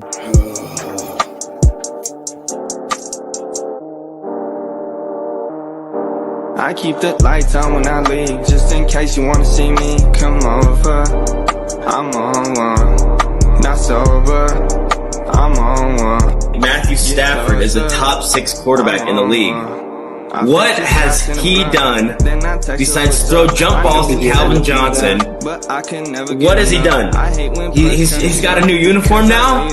I keep the lights on when I leave, just in case you wanna see me. Come over, I'm on one, not sober, I'm on one. Matthew Stafford is a top 6 quarterback in the league. What has he done besides throw jump balls to Calvin Johnson? What has he done? He's got a new uniform now?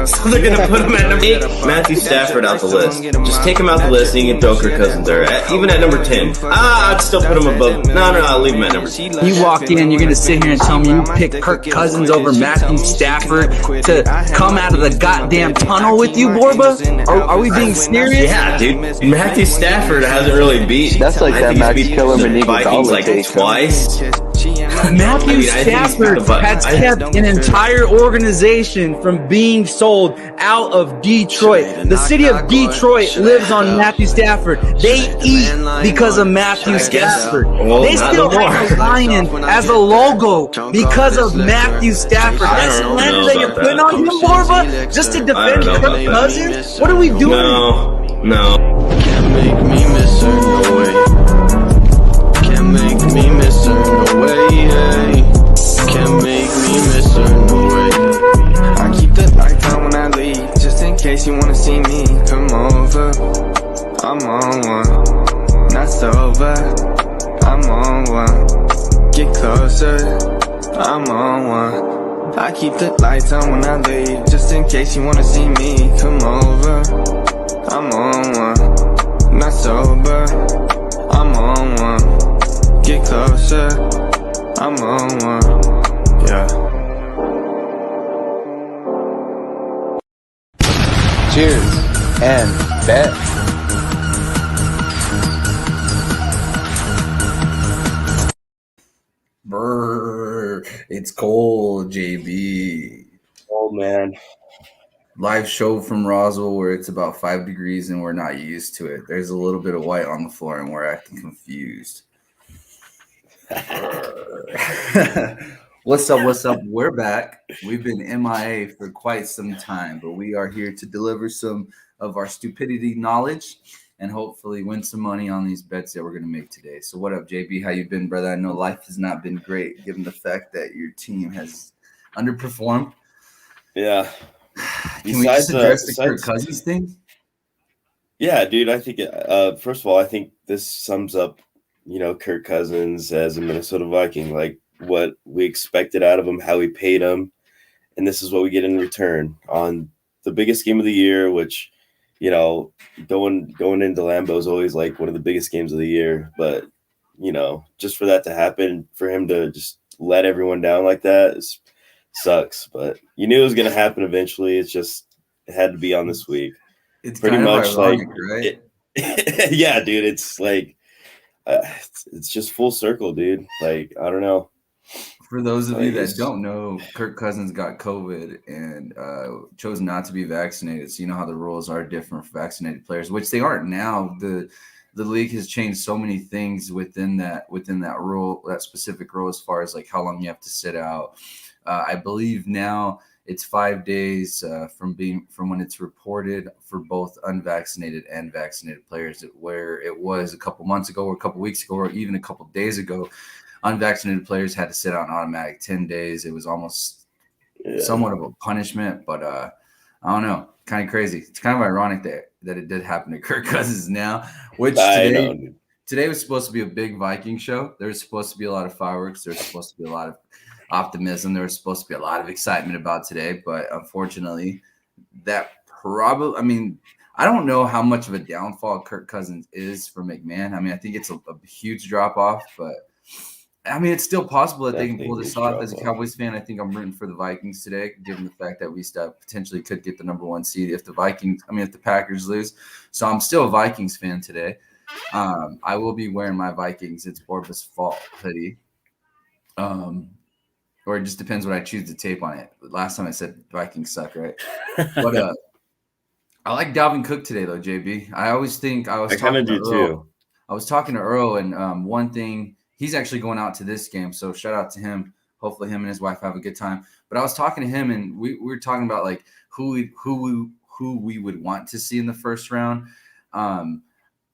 So they're going to put him at number 8? Matthew Stafford out the list. Just take him out the list and you can throw Kirk Cousins there. Even at number 10. I'd still put him above. No, I'll leave him at number 10. You walk in, you're going to sit here and tell me you pick Kirk Cousins over Matthew Stafford to come out of the goddamn tunnel with you, Borba? Are we being serious? Yeah, dude. Matthew Stafford hasn't really beat. That's like that Max Killer Monique Vikings like twice. Matthew Stafford has kept an entire organization from being sold out of Detroit. The city of Detroit lives on Matthew Stafford. They eat because of Matthew Stafford. They still have a lion as a logo because of Matthew Stafford. That's the slander that you're putting on him, Borba, just to defend Kirk Cousins? What are we doing? No. Can't make me miss her, no way. Can't make me miss her, no way, hey. Can't make me miss her, no way. I keep the lights on when I leave, just in case you wanna see me. Come over, I'm on one, not sober, I'm on one. Get closer, I'm on one. I keep the lights on when I leave, just in case you wanna see me. Come over, I'm on one, not sober, I'm on one. Get closer, I'm on one, yeah. Cheers and bet. Brr, it's cold, JB. Oh, man. Live show from Roswell where it's about 5 degrees and we're not used to it. There's a little bit of white on the floor and we're acting confused. What's up? We're back. We've been MIA for quite some time, but we are here to deliver some of our stupidity knowledge and hopefully win some money on these bets that we're going to make today. So what up, JB? How you been, brother? I know life has not been great given the fact that your team has underperformed. Yeah. Can we just address the Kirk Cousins thing? Yeah, dude. I think, first of all, I think this sums up, Kirk Cousins as a Minnesota Viking, like what we expected out of him, how we paid him, and this is what we get in return on the biggest game of the year, which, going into Lambeau is always like one of the biggest games of the year. But, just for that to happen, for him to just let everyone down like that sucks. But you knew it was going to happen eventually. It had to be on this week. It's pretty kind of much ironic, right? Yeah, dude. It's like it's just full circle, dude. Like, I don't know. For those of you that don't know, Kirk Cousins got COVID and chose not to be vaccinated. So you know how the rules are different for vaccinated players, which they aren't now. The league has changed so many things within that rule, that specific rule, as far as like how long you have to sit out. I believe now it's 5 days from when it's reported for both unvaccinated and vaccinated players, where it was a couple months ago or a couple weeks ago or even a couple days ago. Unvaccinated players had to sit out an automatic 10 days. It was almost somewhat of a punishment, but I don't know, kind of crazy. It's kind of ironic that it did happen to Kirk Cousins now, which today was supposed to be a big Viking show. There was supposed to be a lot of fireworks. There was supposed to be a lot of optimism. There was supposed to be a lot of excitement about today, but unfortunately that I don't know how much of a downfall Kirk Cousins is for McMahon. I think it's a huge drop off, but it's still possible that they can pull this off. As a Cowboys fan, I think I'm rooting for the Vikings today, given the fact that we still potentially could get the number 1 seed if the Packers lose. So I'm still a Vikings fan today. I will be wearing my Vikings It's Borba's Fault hoodie. Or it just depends what I choose to tape on it. Last time I said Vikings suck, right? But I like Dalvin Cook today, though, JB. I always think I kind of do too. I was talking to Earl, and one thing, he's actually going out to this game, so shout out to him. Hopefully him and his wife have a good time. But I was talking to him, and we were talking about like who we would want to see in the first round.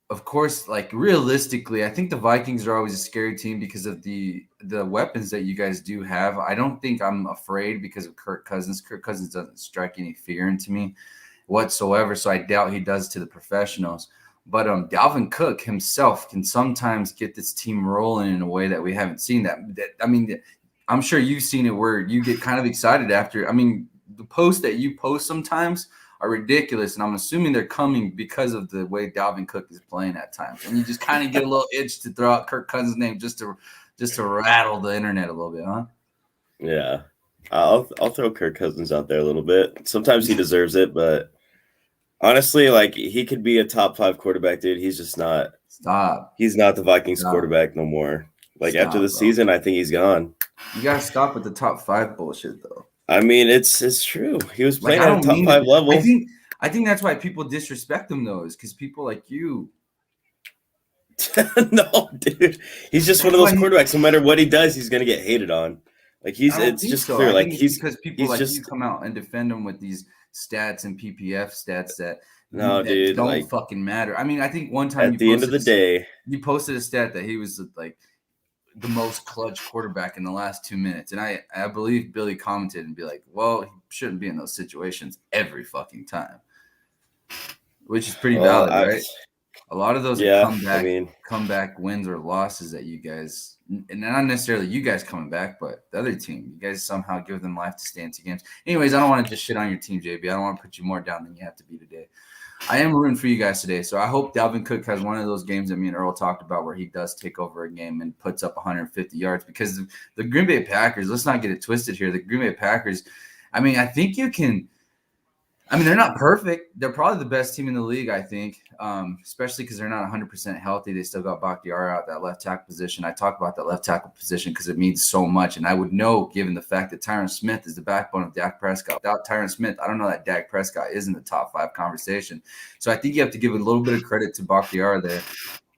Of course, like realistically, I think the Vikings are always a scary team because of the weapons that you guys do have. I don't think I'm afraid because of Kirk Cousins. Kirk Cousins doesn't strike any fear into me whatsoever, so I doubt he does to the professionals. But Dalvin Cook himself can sometimes get this team rolling in a way that we haven't seen. I mean, I'm sure you've seen it where you get kind of excited after. I mean, the posts that you post sometimes are ridiculous, and I'm assuming they're coming because of the way Dalvin Cook is playing at times. And you just kind of get a little itch to throw out Kirk Cousins' name just to rattle the internet a little bit, huh? Yeah, I'll throw Kirk Cousins out there a little bit. Sometimes he deserves it, but honestly, like he could be a top 5 quarterback, dude. He's just not. Stop. He's not the Vikings quarterback no more. Like after the season, I think he's gone. You gotta stop with the top 5 bullshit, though. I mean, it's true. He was playing at a top 5 level. I think that's why people disrespect him, though, is because people like you. No, dude. He's just one of those quarterbacks. No matter what he does, he's gonna get hated on. Like it's just clear. Like he's because people like you come out and defend him with these stats and PPF stats that dude, don't like, fucking matter. I mean, I think one time at the end of the day, you posted a stat that he was like the most clutch quarterback in the last 2 minutes. And I believe Billy commented and be like, well, he shouldn't be in those situations every fucking time, which is pretty valid, right? A lot of those comeback wins or losses that you guys, and not necessarily you guys coming back, but the other team, you guys somehow give them life to stay into games. Anyways, I don't want to just shit on your team, JB. I don't want to put you more down than you have to be today. I am rooting for you guys today. So I hope Dalvin Cook has one of those games that me and Earl talked about where he does take over a game and puts up 150 yards, because the Green Bay Packers, let's not get it twisted here. The Green Bay Packers, I mean, I think you can – I mean, they're not perfect. They're probably the best team in the league, I think, especially because they're not 100% healthy. They still got Bakhtiari out that left tackle position. I talk about that left tackle position because it means so much. And I would know, given the fact that Tyron Smith is the backbone of Dak Prescott. Without Tyron Smith, I don't know that Dak Prescott is in the top 5 conversation. So I think you have to give a little bit of credit to Bakhtiari there.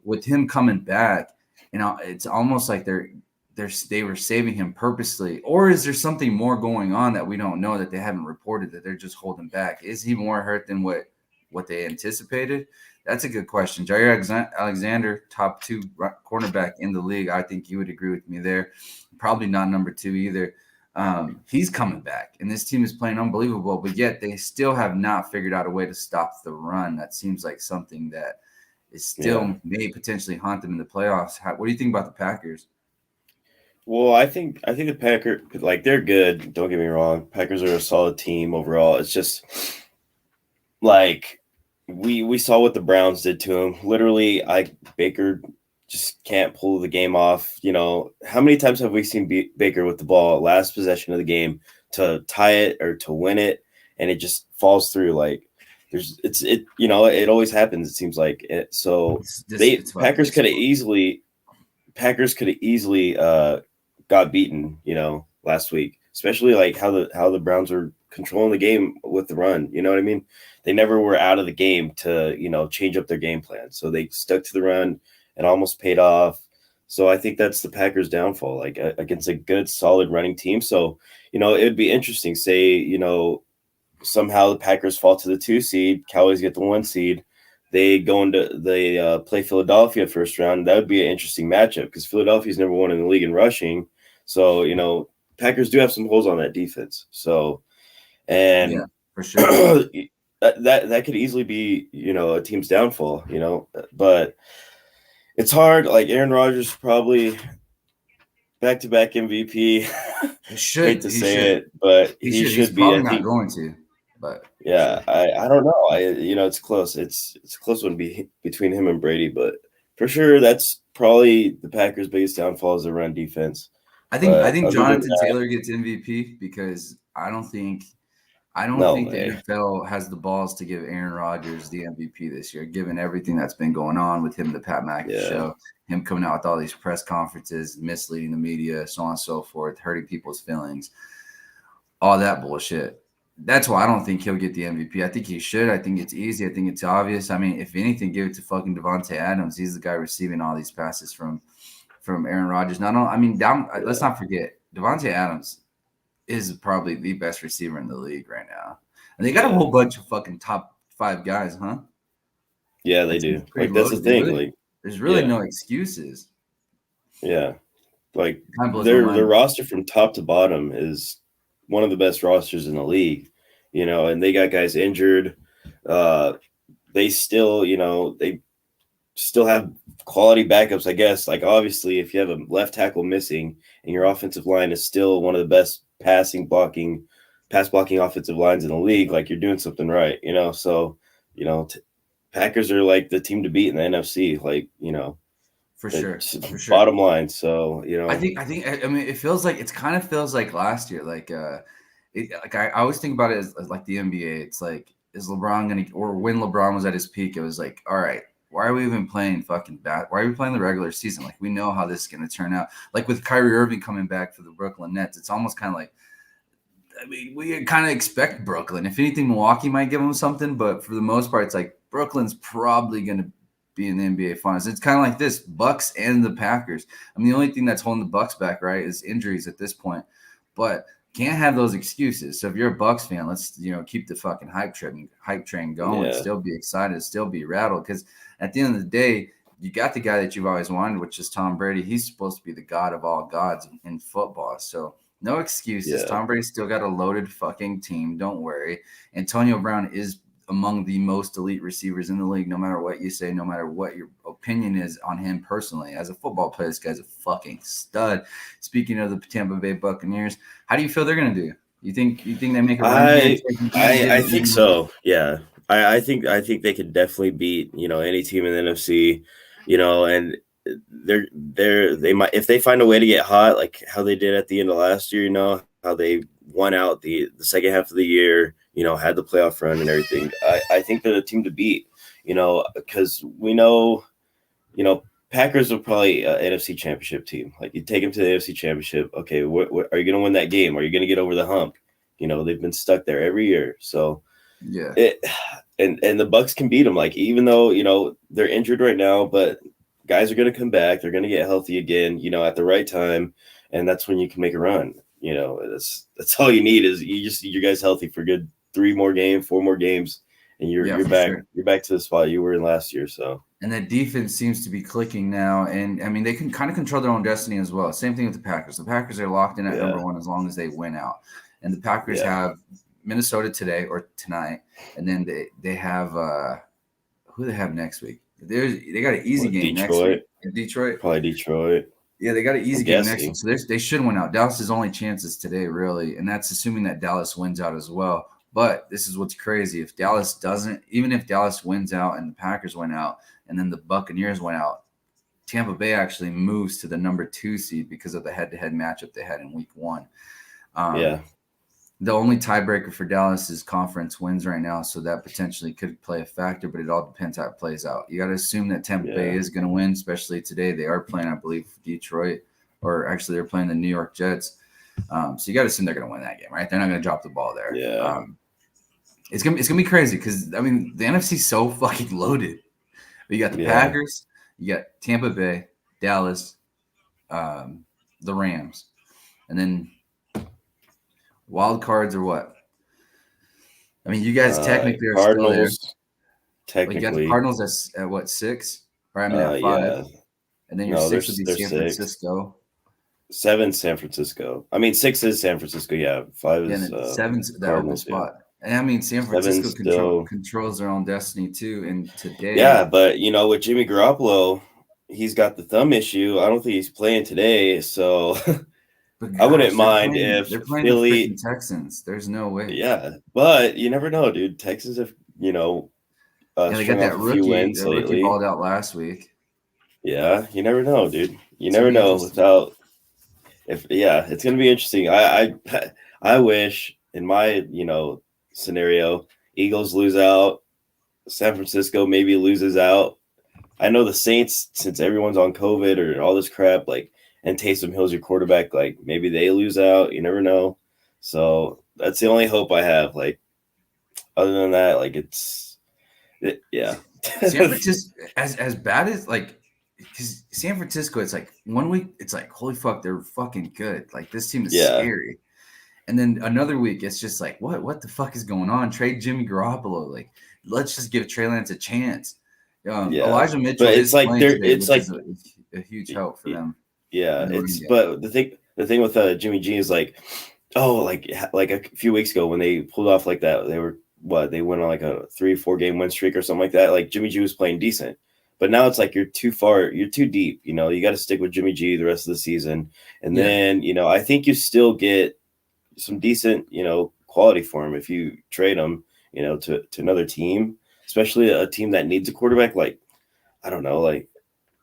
With him coming back, it's almost like they were saving him purposely, or is there something more going on that we don't know that they haven't reported that they're just holding back? Is he more hurt than what they anticipated? That's a good question. Jair Alexander, top 2 cornerback in the league. I think you would agree with me there. Probably not number 2 either. He's coming back, and this team is playing unbelievable, but yet they still have not figured out a way to stop the run. That seems like something that is still may potentially haunt them in the playoffs. What do you think about the Packers? Well, I think the Packers, like, they're good. Don't get me wrong. Packers are a solid team overall. It's just like we saw what the Browns did to him. Literally, Baker just can't pull the game off. You know, how many times have we seen Baker with the ball last possession of the game to tie it or to win it, and it just falls through? Like it always happens. It seems like it. So Packers could have easily got beaten, last week, especially like how the Browns were controlling the game with the run. You know what I mean? They never were out of the game to, change up their game plan. So they stuck to the run and almost paid off. So I think that's the Packers' downfall, like against a good, solid running team. So, it'd be interesting, say, somehow the Packers fall to the 2 seed, Cowboys get the 1 seed. They play Philadelphia first round. That would be an interesting matchup because Philadelphia's number 1 in the league in rushing. So, Packers do have some holes on that defense. So, and yeah, for sure, that could easily be, a team's downfall, but it's hard. Like Aaron Rodgers probably back-to-back MVP. Hate to say it, but he should He's be. Probably not going to. But yeah, I don't know. It's close. It's a close one between him and Brady, but for sure that's probably the Packers' biggest downfall is the run defense. I think Jonathan Taylor gets MVP because I don't think the NFL has the balls to give Aaron Rodgers the MVP this year, given everything that's been going on with him, the Pat McAfee show, him coming out with all these press conferences, misleading the media, so on and so forth, hurting people's feelings, all that bullshit. That's why I don't think he'll get the MVP. I think he should. I think it's easy. I think it's obvious. I mean, if anything, give it to fucking Devontae Adams. He's the guy receiving all these passes from Aaron Rodgers. Let's not forget, Devontae Adams is probably the best receiver in the league right now. And they got a whole bunch of fucking top 5 guys, huh? Yeah, they do. Like, that's the thing. There's really no excuses. Yeah. Like, their roster from top to bottom is one of the best rosters in the league, you know, and they got guys injured. They still, you know, they still have quality backups, I guess. Like, obviously, if you have a left tackle missing and your offensive line is still one of the best pass blocking offensive lines in the league, like, you're doing something right, you know? So, you know, Packers are like the team to beat in the NFC, like, you know, for sure. Bottom line. So, you know, I mean, it kind of feels like last year. Like, I always think about it as like the NBA. It's like, is LeBron going to, or when LeBron was at his peak, it was like, all right, why are we even playing fucking bad? Why are we playing the regular season? Like, we know how this is going to turn out. Like with Kyrie Irving coming back for the Brooklyn Nets, it's almost kind of like, I mean, we kind of expect Brooklyn. If anything, Milwaukee might give them something, but for the most part, it's like Brooklyn's probably going to be in the NBA Finals. It's kind of like this: Bucks and the Packers. I mean, the only thing that's holding the Bucks back, right, is injuries at this point. But can't have those excuses. So if you're a Bucks fan, let's keep the fucking hype train going. Still be excited, still be rattled, because at the end of the day, you got the guy that you've always wanted, which is Tom Brady. He's supposed to be the god of all gods in football. So no excuses. Tom Brady's still got a loaded fucking team. Don't worry. Antonio Brown is among the most elite receivers in the league, no matter what you say, no matter what your opinion is on him personally. As a football player, this guy's a fucking stud. Speaking of the Tampa Bay Buccaneers, how do you feel they're going to do? You think they make a run? I think so. Yeah. I think they could definitely beat, you know, any team in the NFC, you know, and they might, if they find a way to get hot, like how they did at the end of last year, you know, how they won out the second half of the year, you know, had the playoff run and everything. I think they're the team to beat, you know, because we know, you know, Packers are probably an NFC Championship team. Like, you take them to the NFC Championship. Okay, what are you going to win that game? Are you going to get over the hump? You know, they've been stuck there every year. So, yeah. And the Bucks can beat them. Like, even though, you know, they're injured right now, but guys are going to come back. They're going to get healthy again, you know, at the right time. And that's when you can make a run. You know, that's all you need is you just need your guys healthy for good 4 more games, and you're back. Sure. You're back to the spot you were in last year. So, and that defense seems to be clicking now, and I mean they can kind of control their own destiny as well. Same thing with the Packers. The Packers are locked in at number 1 as long as they win out, and the Packers have Minnesota today or tonight, and then they have who they have next week. They got an easy game next week. In Detroit, probably Detroit. Yeah, they got an easy game next week, so they should win out. Dallas's only chances today, really, and that's assuming that Dallas wins out as well. But this is what's crazy: if Dallas doesn't, even if Dallas wins out and the Packers win out, and then the Buccaneers win out, Tampa Bay actually moves to the number 2 seed because of the head-to-head matchup they had in Week 1. The only tiebreaker for Dallas is conference wins right now, so that potentially could play a factor, but it all depends how it plays out. You got to assume that Tampa Bay is going to win, especially today. They are playing, I believe, Detroit, or actually they're playing the New York Jets. So you got to assume they're going to win that game, right? They're not going to drop the ball there. Yeah. It's gonna be crazy because, I mean, the NFC's so fucking loaded. But you got the Packers, you got Tampa Bay, Dallas, the Rams, and then wild cards or what? I mean, you guys technically are Cardinals, still there. Technically, you got the Cardinals at what, 6? Or I mean, at 5. Yeah. And then your 6 would be San Francisco. 7 San Francisco. I mean, 6 is San Francisco. Yeah, 5 is 7's that open spot. And I mean, San Francisco controls their own destiny too. And today, yeah, but you know, with Jimmy Garoppolo, he's got the thumb issue. I don't think he's playing today, so I wouldn't mind if they're playing Philly the Texans. There's no way. Yeah, but you never know, dude. Texans have, you know, they got that rookie. The rookie balled out last week. Yeah, you never know, dude. You never know without. It's gonna be interesting. I wish in my, you know, scenario, Eagles lose out, San Francisco maybe loses out. I know the Saints, since everyone's on COVID or all this crap, like, and Taysom Hill's your quarterback, like, maybe they lose out. You never know. So that's the only hope I have. Like, other than that, like, yeah. San Francisco, as bad as, like, because San Francisco, it's like 1 week, it's like, holy fuck, they're fucking good. Like this team is Yeah. scary. And then another week, it's just like, what the fuck is going on? Trade Jimmy Garoppolo. Like, let's just give Trey Lance a chance. Elijah Mitchell but it's is like playing they're today, it's which like is a huge help for them. Yeah, it's but the thing with Jimmy G is like, like a few weeks ago when they pulled off like that, they went on like a 3-4 game win streak or something like that. Like Jimmy G was playing decent, but now it's like you're too deep. You know, you got to stick with Jimmy G the rest of the season, and then I think you still get some decent quality for him if you trade him to another team, especially a team that needs a quarterback. Like I don't know, like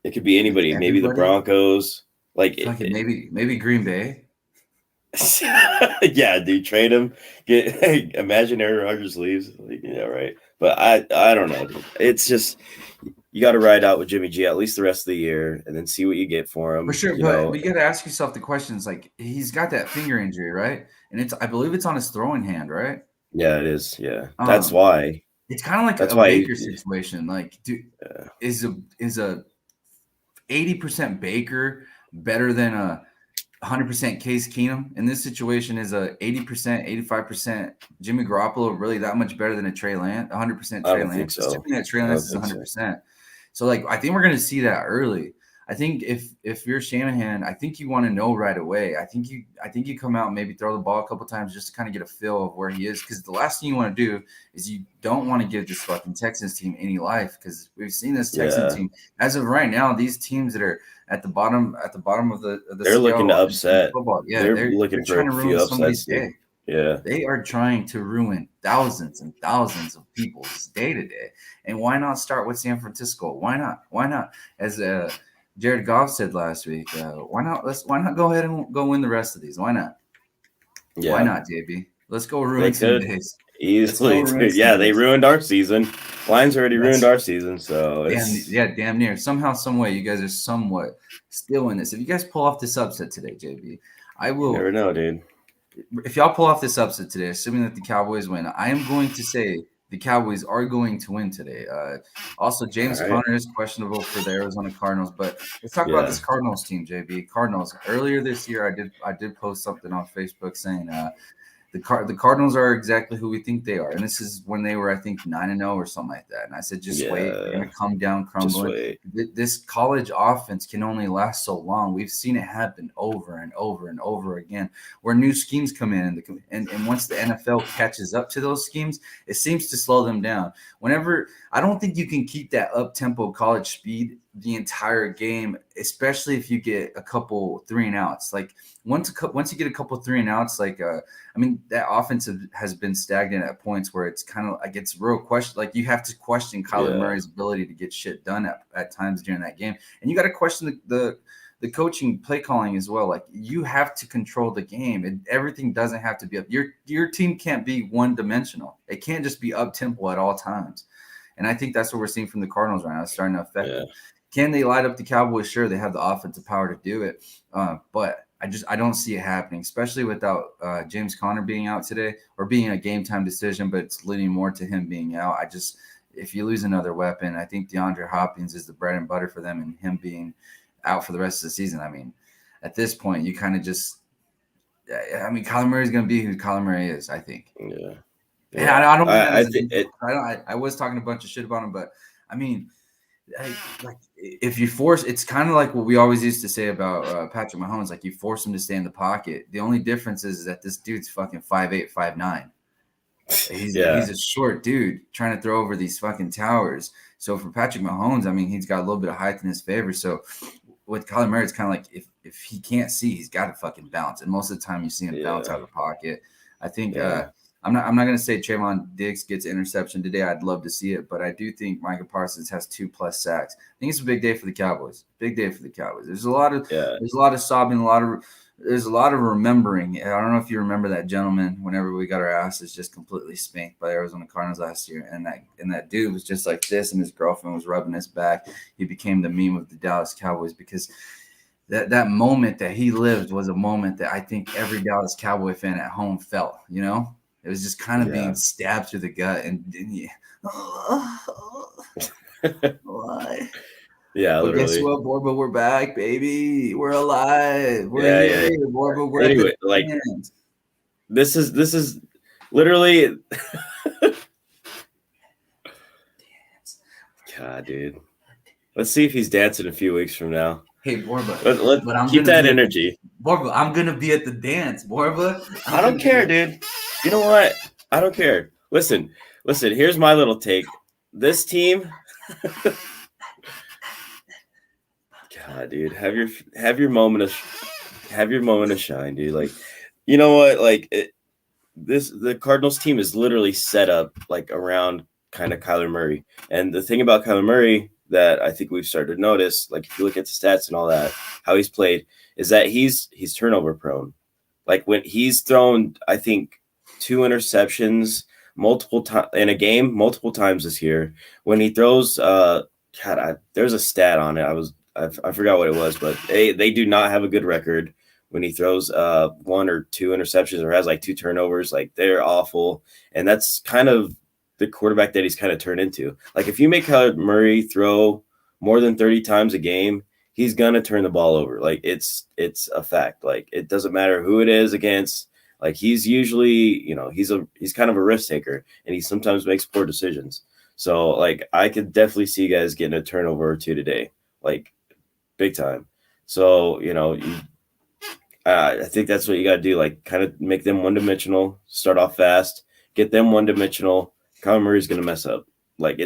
it could be anybody, maybe the Broncos. Like maybe Green Bay. Yeah, dude, trade him. Imagine Aaron Rodgers leaves. Like, right. But I don't know, dude. It's just you got to ride out with Jimmy G at least the rest of the year, and then see what you get for him. For sure, but you got to ask yourself the questions. Like he's got that finger injury, right? And I believe it's on his throwing hand, right? Yeah, it is. Yeah, that's why. It's kind of like a Baker situation. Like, dude, is a 80% Baker better than a 100% Case Keenum? In this situation, is a 80%, 85% Jimmy Garoppolo really that much better than a Trey Lance? 100% Trey Lance? Assuming that Trey Lance is 100%. So, like, I think we're going to see that early. I think if you're Shanahan, I think you want to know right away. I think you come out and maybe throw the ball a couple times just to kind of get a feel of where he is. Because the last thing you want to do is you don't want to give this fucking Texans team any life. Because we've seen this Texans team as of right now. These teams that are at the bottom of the they're looking to upset. Yeah, they're looking for trying to ruin somebody's upsets, day. Yeah, they are trying to ruin thousands and thousands of people's day to day. And why not start with San Francisco? Why not? Why not? As Jared Goff said last week, why not go ahead and go win the rest of these? Why not? Yeah. Why not, JB? Let's go ruin some days. Easily. They ruined our season. Lions already ruined our season, so damn near. Somehow, some way, you guys are somewhat still in this. If you guys pull off this upset today, JB, I will. You never know, dude. If y'all pull off this upset today, assuming that the Cowboys win, I am going to say the Cowboys are going to win today. Also, James Conner is questionable for the Arizona Cardinals. But let's talk about this Cardinals team, JB. Cardinals. Earlier this year, I did post something on Facebook saying the Cardinals are exactly who we think they are. And this is when they were, I think, 9-0 or something like that. And I said, just wait. They're going to come down crumbling. This college offense can only last so long. We've seen it happen over and over and over again where new schemes come in. And once the NFL catches up to those schemes, it seems to slow them down. I don't think you can keep that up-tempo college speed the entire game, especially if you get a couple 3-and-outs. Like once you get a couple 3-and-outs, like that offense has been stagnant at points where it's kind of like it's real question. Like you have to question Kyler Murray's ability to get shit done at times during that game, and you got to question the coaching, play calling as well. Like you have to control the game, and everything doesn't have to be up. Your team can't be one dimensional. It can't just be up tempo at all times. And I think that's what we're seeing from the Cardinals right now. It's starting to affect them. Can they light up the Cowboys? Sure, they have the offensive power to do it. But I don't see it happening, especially without James Conner being out today or being a game time decision, but it's leaning more to him being out. If you lose another weapon, I think DeAndre Hopkins is the bread and butter for them, and him being out for the rest of the season. I mean, at this point, you kind of just – Kyler Murray is going to be who Kyler Murray is, I think. Yeah. And I don't – I was talking a bunch of shit about him, but, I mean – like if you force, it's kind of like what we always used to say about Patrick Mahomes. Like you force him to stay in the pocket. The only difference is that this dude's fucking 5'8", 5'9". He's a short dude trying to throw over these fucking towers. So for Patrick Mahomes, he's got a little bit of height in his favor. So with Kyler Murray, it's kind of like if he can't see, he's got to fucking bounce. And most of the time, you see him bounce out of the pocket. I think. I'm not going to say Trayvon Diggs gets interception today. I'd love to see it, but I do think Micah Parsons has 2+ sacks. I think it's a big day for the Cowboys. Big day for the Cowboys. There's a lot of sobbing, there's a lot of remembering. I don't know if you remember that gentleman whenever we got our asses just completely spanked by the Arizona Cardinals last year, and that dude was just like this, and his girlfriend was rubbing his back. He became the meme of the Dallas Cowboys because that moment that he lived was a moment that I think every Dallas Cowboy fan at home felt, It was just kind of being stabbed through the gut, and why? Yeah, But guess literally. what, Borba? We're back, baby. We're alive. We're Yeah, here, Borba. We're Anyway, at the like end. this is literally God, dude. Let's see if he's dancing a few weeks from now. Hey, Borba. Let's I'm keep gonna that be energy. Borba, I'm gonna be at the dance, Borba. I don't care, dude. You know what? I don't care. Listen. Here's my little take. This team, God, dude, have your moment of shine, dude. Like, you know what? Like, the Cardinals team is literally set up like around kind of Kyler Murray. And the thing about Kyler Murray that I think we've started to notice, like if you look at the stats and all that, how he's played, is that he's turnover prone. Like when he's thrown, I think 2 interceptions multiple times this year. When he throws, there's a stat on it. I forgot what it was, but they do not have a good record when he throws 1 or 2 interceptions or has like 2 turnovers. Like they're awful, and that's kind of the quarterback that he's kind of turned into. Like if you make Kyler Murray throw more than 30 times a game, he's gonna turn the ball over. Like it's a fact. Like it doesn't matter who it is against. Like he's usually, he's kind of a risk taker, and he sometimes makes poor decisions. So like I could definitely see guys getting a turnover or 2 today, like big time. So I think that's what you got to do. Like kind of make them one-dimensional, start off fast, get them one-dimensional. Kyler Murray's gonna mess up. Like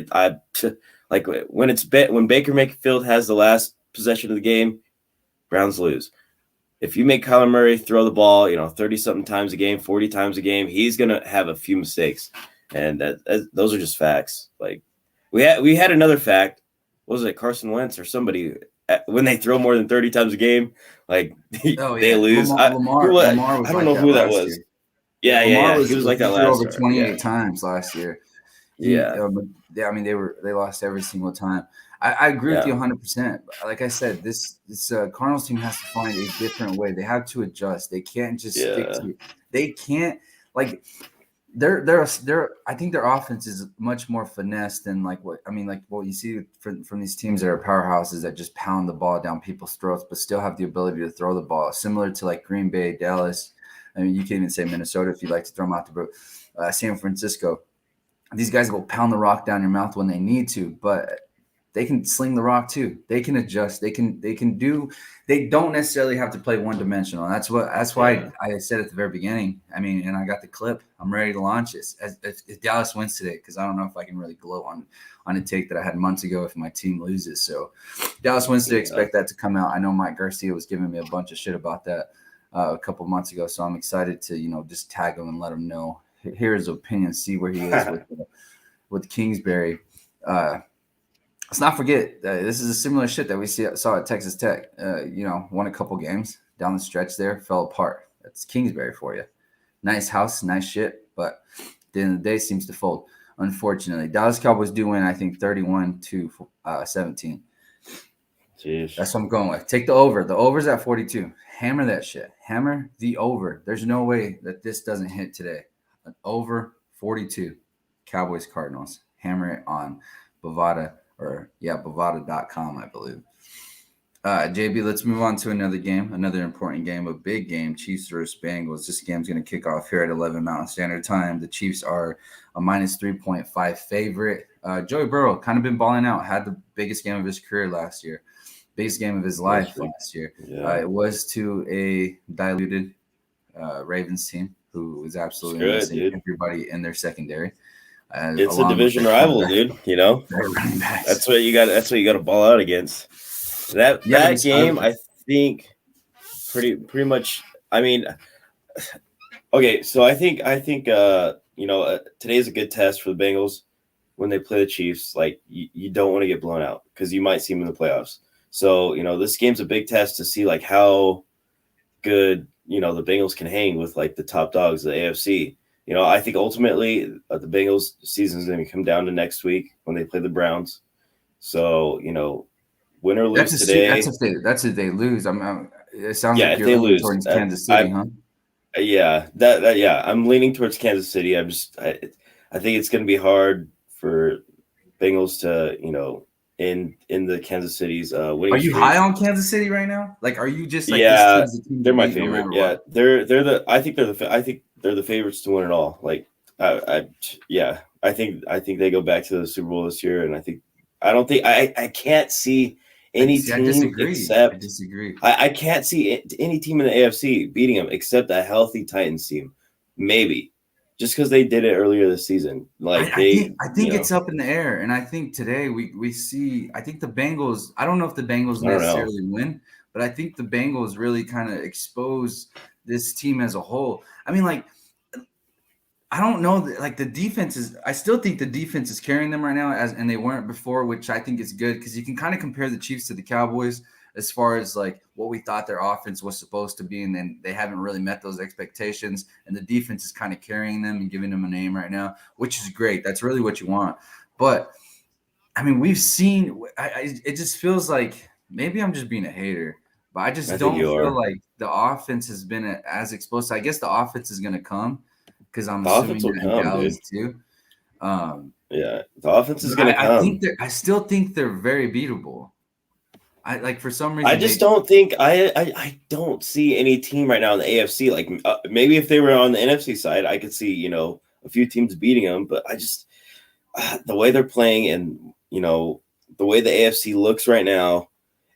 when Baker Mayfield has the last possession of the game, Browns lose. If you make Kyler Murray throw the ball, 30-something times a game, 40 times a game, he's gonna have a few mistakes, and those are just facts. Like we had another fact. What was it, Carson Wentz or somebody? When they throw more than 30 times a game, like they lose. Lamar was I don't know who that was. Year. Yeah. He was like that last over 28 times last year. They lost every single time. I agree with you 100%. Like I said, this Cardinals team has to find a different way. They have to adjust. They can't just stick to. They can't like. I think their offense is much more finesse than what you see from these teams that are powerhouses that just pound the ball down people's throats, but still have the ability to throw the ball. Similar to like Green Bay, Dallas. I mean, you can even say Minnesota if you like to throw them out the boat. San Francisco. These guys will pound the rock down your mouth when they need to, but they can sling the rock too. They can adjust. They don't necessarily have to play one-dimensional. That's why I said at the very beginning, and I got the clip. I'm ready to launch this. If Dallas wins today, because I don't know if I can really gloat on a take that I had months ago if my team loses. So Dallas wins today, expect that to come out. I know Mike Garcia was giving me a bunch of shit about that a couple months ago, so I'm excited to, just tag him and let him know. Hear his opinion, see where he is with Kingsbury. Let's not forget this is a similar shit that we saw at Texas Tech. Won a couple games down the stretch there, fell apart. That's Kingsbury for you. Nice house, nice shit, but at the end of the day seems to fold. Unfortunately, Dallas Cowboys do win. I think 31-17. Jeez. That's what I'm going with. Take the over. The over's at 42. Hammer that shit. Hammer the over. There's no way that this doesn't hit today. An over 42. Cowboys Cardinals. Hammer it on Bovada. Bovada.com, I believe. JB, let's move on to another game, another important game, a big game, Chiefs versus Bengals. This game's going to kick off here at 11 Mountain Standard Time. The Chiefs are a minus 3.5 favorite. Joey Burrow kind of been balling out, had the biggest game of his career last year, biggest game of his life last year. Yeah. It was to a diluted Ravens team who was absolutely missing everybody in their secondary. It's a division rival, dude. That's what you got. That's what you got to ball out against. That game, I think, pretty much. Okay, so I think today's a good test for the Bengals when they play the Chiefs. Like you don't want to get blown out because you might see them in the playoffs. So this game's a big test to see like how good the Bengals can hang with like the top dogs of the AFC. I think ultimately the Bengals season is going to come down to next week when they play the Browns. So, win or lose today. That's if they lose. It sounds like you're leaning towards Kansas City, huh? Yeah, I'm leaning towards Kansas City. I think it's going to be hard for Bengals to, in the Kansas City's winning Are you streak. high on Kansas City right now? Like, are you just like Yeah, this team's the team they're to my beat no favorite. matter Yeah, what? I think they're the favorites to win it all. Like I think they go back to the Super Bowl this year, and I can't see any team I disagree. except I disagree. I can't see any team in the AFC beating them except a healthy Titans team, maybe, just because they did it earlier this season. Like I think it's up in the air, and I think today we see. I think the Bengals. I don't know if the Bengals necessarily win, but I think the Bengals really kind of expose this team as a whole. I mean, like, I don't know. Like, the defense is. I still think the defense is carrying them right now, and they weren't before, which I think is good because you can kind of compare the Chiefs to the Cowboys as far as like what we thought their offense was supposed to be, and then they haven't really met those expectations, and the defense is kind of carrying them and giving them a name right now, which is great. That's really what you want. But I mean, we've seen. It just feels like maybe I'm just being a hater, but I just don't feel like the offense has been as explosive. I guess the offense is going to come. Because I'm assuming you're in Dallas too. Yeah, the offense is going to come. I still think they're very beatable. For some reason. I just don't think I don't see any team right now in the AFC. Like maybe if they were on the NFC side, I could see a few teams beating them. But I just the way they're playing and the way the AFC looks right now,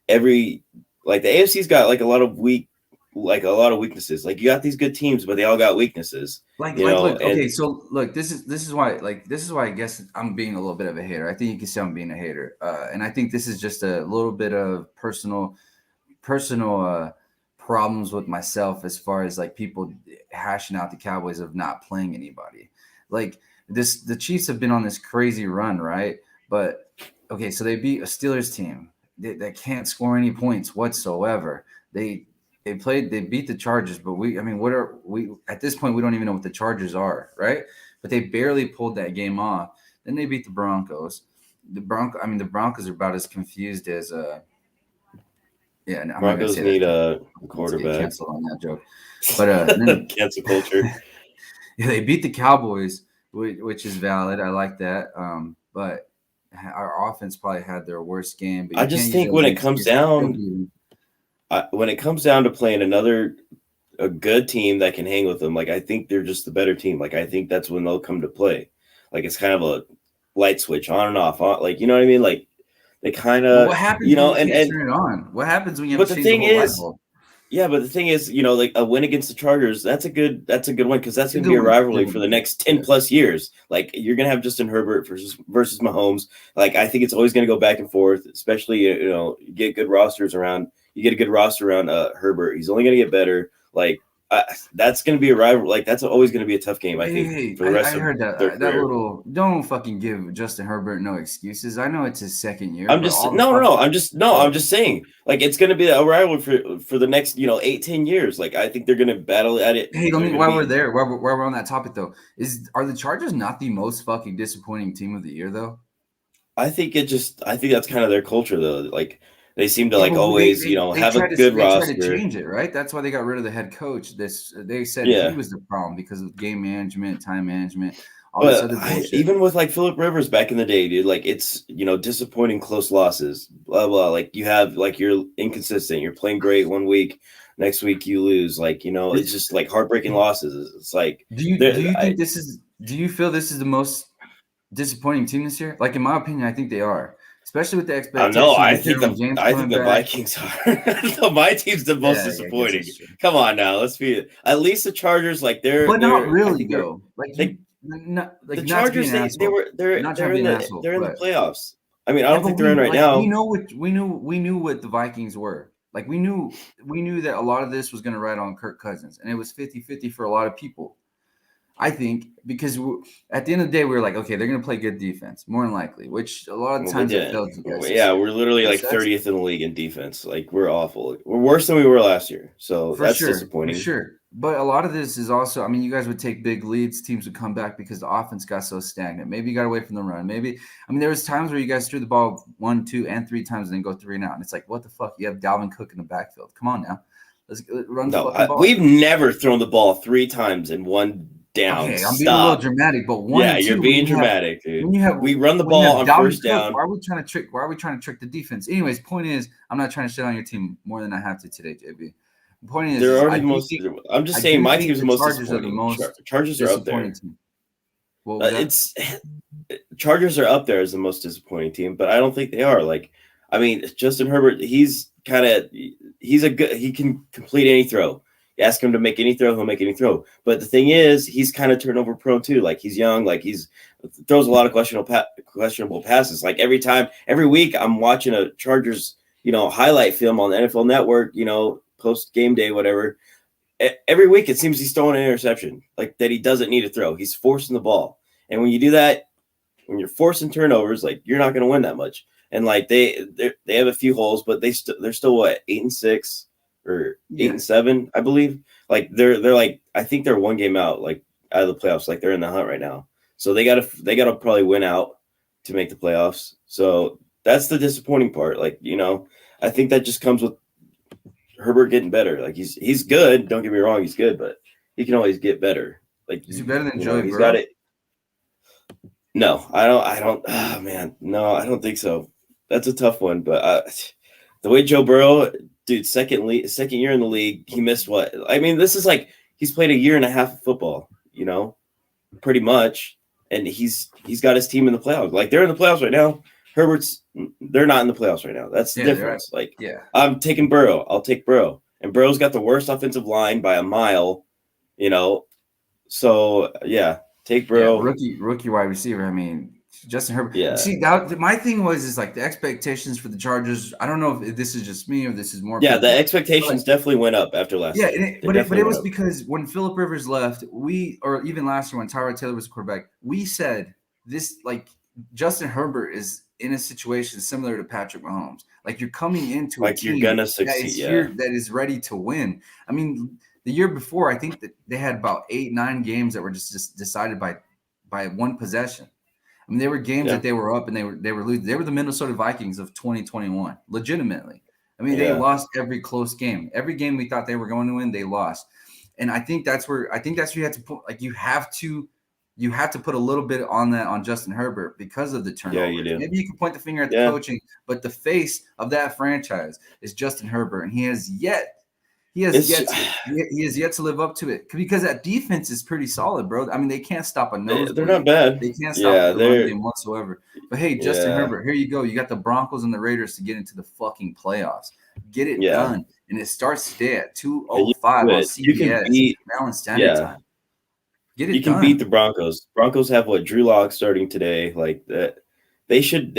the AFC's got a lot of weaknesses. Like you got these good teams, but they all got weaknesses. So look, this is why I guess I'm being a little bit of a hater. I think you can say I'm being a hater, and I think this is just a little bit of personal problems with myself as far as like people hashing out the Cowboys of not playing anybody. Like the Chiefs have been on this crazy run, right? But okay, so they beat a Steelers team that can't score any points whatsoever. They beat the Chargers, but what are we at this point? We don't even know what the Chargers are, right? But they barely pulled that game off. Then they beat the Broncos. The Broncos are about as confused as Broncos need a quarterback. Cancel on that joke, but cancel culture. Yeah, they beat the Cowboys, which is valid. I like that. But our offense probably had their worst game. But I just think when it comes down. When it comes down to playing a good team that can hang with them, I think they're just the better team. I think that's when they'll come to play. It's kind of a light switch on and off. You know what I mean? They kind of. What happens? When you turn it on? What happens when you have to change the whole light bulb? Yeah, but the thing is, a win against the Chargers, that's a good win because that's going to be a rivalry for the next 10 plus years. You're going to have Justin Herbert versus Mahomes. I think it's always going to go back and forth, especially you get good rosters around. You get a good roster around Herbert. He's only going to get better. That's going to be a rival. That's always going to be a tough game. I think for the rest of heard that little. Don't fucking give Justin Herbert no excuses. I know it's his second year. I'm just saying. It's going to be a rival for the next 8-10 years. I think they're going to battle at it. Hey, while we're on that topic though, are the Chargers not the most fucking disappointing team of the year though? I think that's kind of their culture though. They seem to always, have a good roster. They tried to change it, right? That's why they got rid of the head coach. They said he was the problem because of game management, time management, all this other bullshit. Even with Phillip Rivers back in the day, dude, it's disappointing close losses. Blah blah. You have you're inconsistent. You're playing great one week, next week you lose. It's just heartbreaking losses. It's Do you feel this is the most disappointing team this year? In my opinion, I think they are. Especially with the expectations. No, I think the Vikings are. No, my team's the most disappointing. Come on now, let's be at least the Chargers. They're not really though. The Chargers, they're in the playoffs. I don't think they're in right now. We knew what the Vikings were. We knew that a lot of this was going to ride on Kirk Cousins, and it was 50-50 for a lot of people. I think because at the end of the day, we were okay, they're going to play good defense, more than likely, which a lot of times it failed you guys. Yeah, we're literally 30th in the league in defense. We're awful. We're worse than we were last year. So that's disappointing. For sure. But a lot of this is also, you guys would take big leads. Teams would come back because the offense got so stagnant. Maybe you got away from the run. Maybe, there was times where you guys threw the ball 1, 2, and 3 times and then go 3 and out. And it's what the fuck? You have Dalvin Cook in the backfield. Come on now. Let's run the fucking ball. We've never thrown the ball 3 times in one down. Okay, I'm Stop. being a little dramatic, but one and two, you're being dramatic, dude. We run the when you ball have on Dalvin first Cook, down. Why are we trying to trick the defense? Anyways, point is, I'm not trying to shit on your team more than I have to today, JB. The point is, They're already I'm just saying my team's the most Chargers are disappointing. Chargers are up there. Team. What was that? Chargers are up there as the most disappointing team, but I don't think they are. Like, I mean, Justin Herbert, he can complete any throw. You ask him to make any throw, he'll make any throw. But the thing is, he's kind of turnover prone too. Like, he's young, like he's throws a lot of questionable passes. Like every week, I'm watching a Chargers, highlight film on the NFL Network, post game day, whatever. Every week, it seems he's throwing an interception, like that he doesn't need to throw. He's forcing the ball, and when you do that, when you're forcing turnovers, like you're not going to win that much. And like they have a few holes, but they're still what 8-6 or 8-7, I believe. Like they're like I think they're one game out, like out of the playoffs. Like they're in the hunt right now, so they gotta probably win out to make the playoffs. So that's the disappointing part. Like I think that just comes with Herbert getting better. Like he's good. Don't get me wrong, he's good, but he can always get better. Like is he better than Joey Burrow? He's got it. No, I don't. Oh man, no, I don't think so. That's a tough one, but the way Joe Burrow, dude, second year in the league, he missed what? I mean, this is like he's played a year and a half of football, pretty much, and he's got his team in the playoffs. Like they're in the playoffs right now. They're not in the playoffs right now. That's the difference. Right. Like, I'm taking Burrow. I'll take Burrow, and Burrow's got the worst offensive line by a mile, So yeah, take Burrow. Yeah, rookie wide receiver. I mean, Justin Herbert. Yeah. See, my thing is like the expectations for the Chargers. I don't know if this is just me or this is more. Yeah, the expectations definitely went up after last year. Yeah, but it was because when Phillip Rivers left, or even last year when Tyrod Taylor was quarterback, we said this like Justin Herbert is in a situation similar to Patrick Mahomes. Like you're coming into a team you're gonna succeed. That is ready to win. I mean, the year before, I think that they had about 8-9 games that were just decided by one possession. I mean, they were games that they were up and they were losing. They were the Minnesota Vikings of 2021, legitimately. I mean, they lost every close game. Every game we thought they were going to win, they lost. And I think that's where you have to put. Like you have to put a little bit on that on Justin Herbert because of the turnover. Yeah, you do. Maybe you can point the finger at the coaching, but the face of that franchise is Justin Herbert, and he has yet to live up to it because that defense is pretty solid, bro. I mean, they can't stop a nose. They're not bad. They can't stop the run game whatsoever. But hey, Justin Herbert, here you go. You got the Broncos and the Raiders to get into the fucking playoffs. Get it done, and it starts today at 2:05 on CBS Mountain Standard Time. Get it. You can beat the Broncos. Broncos have Drew Lock starting today. Like that, they should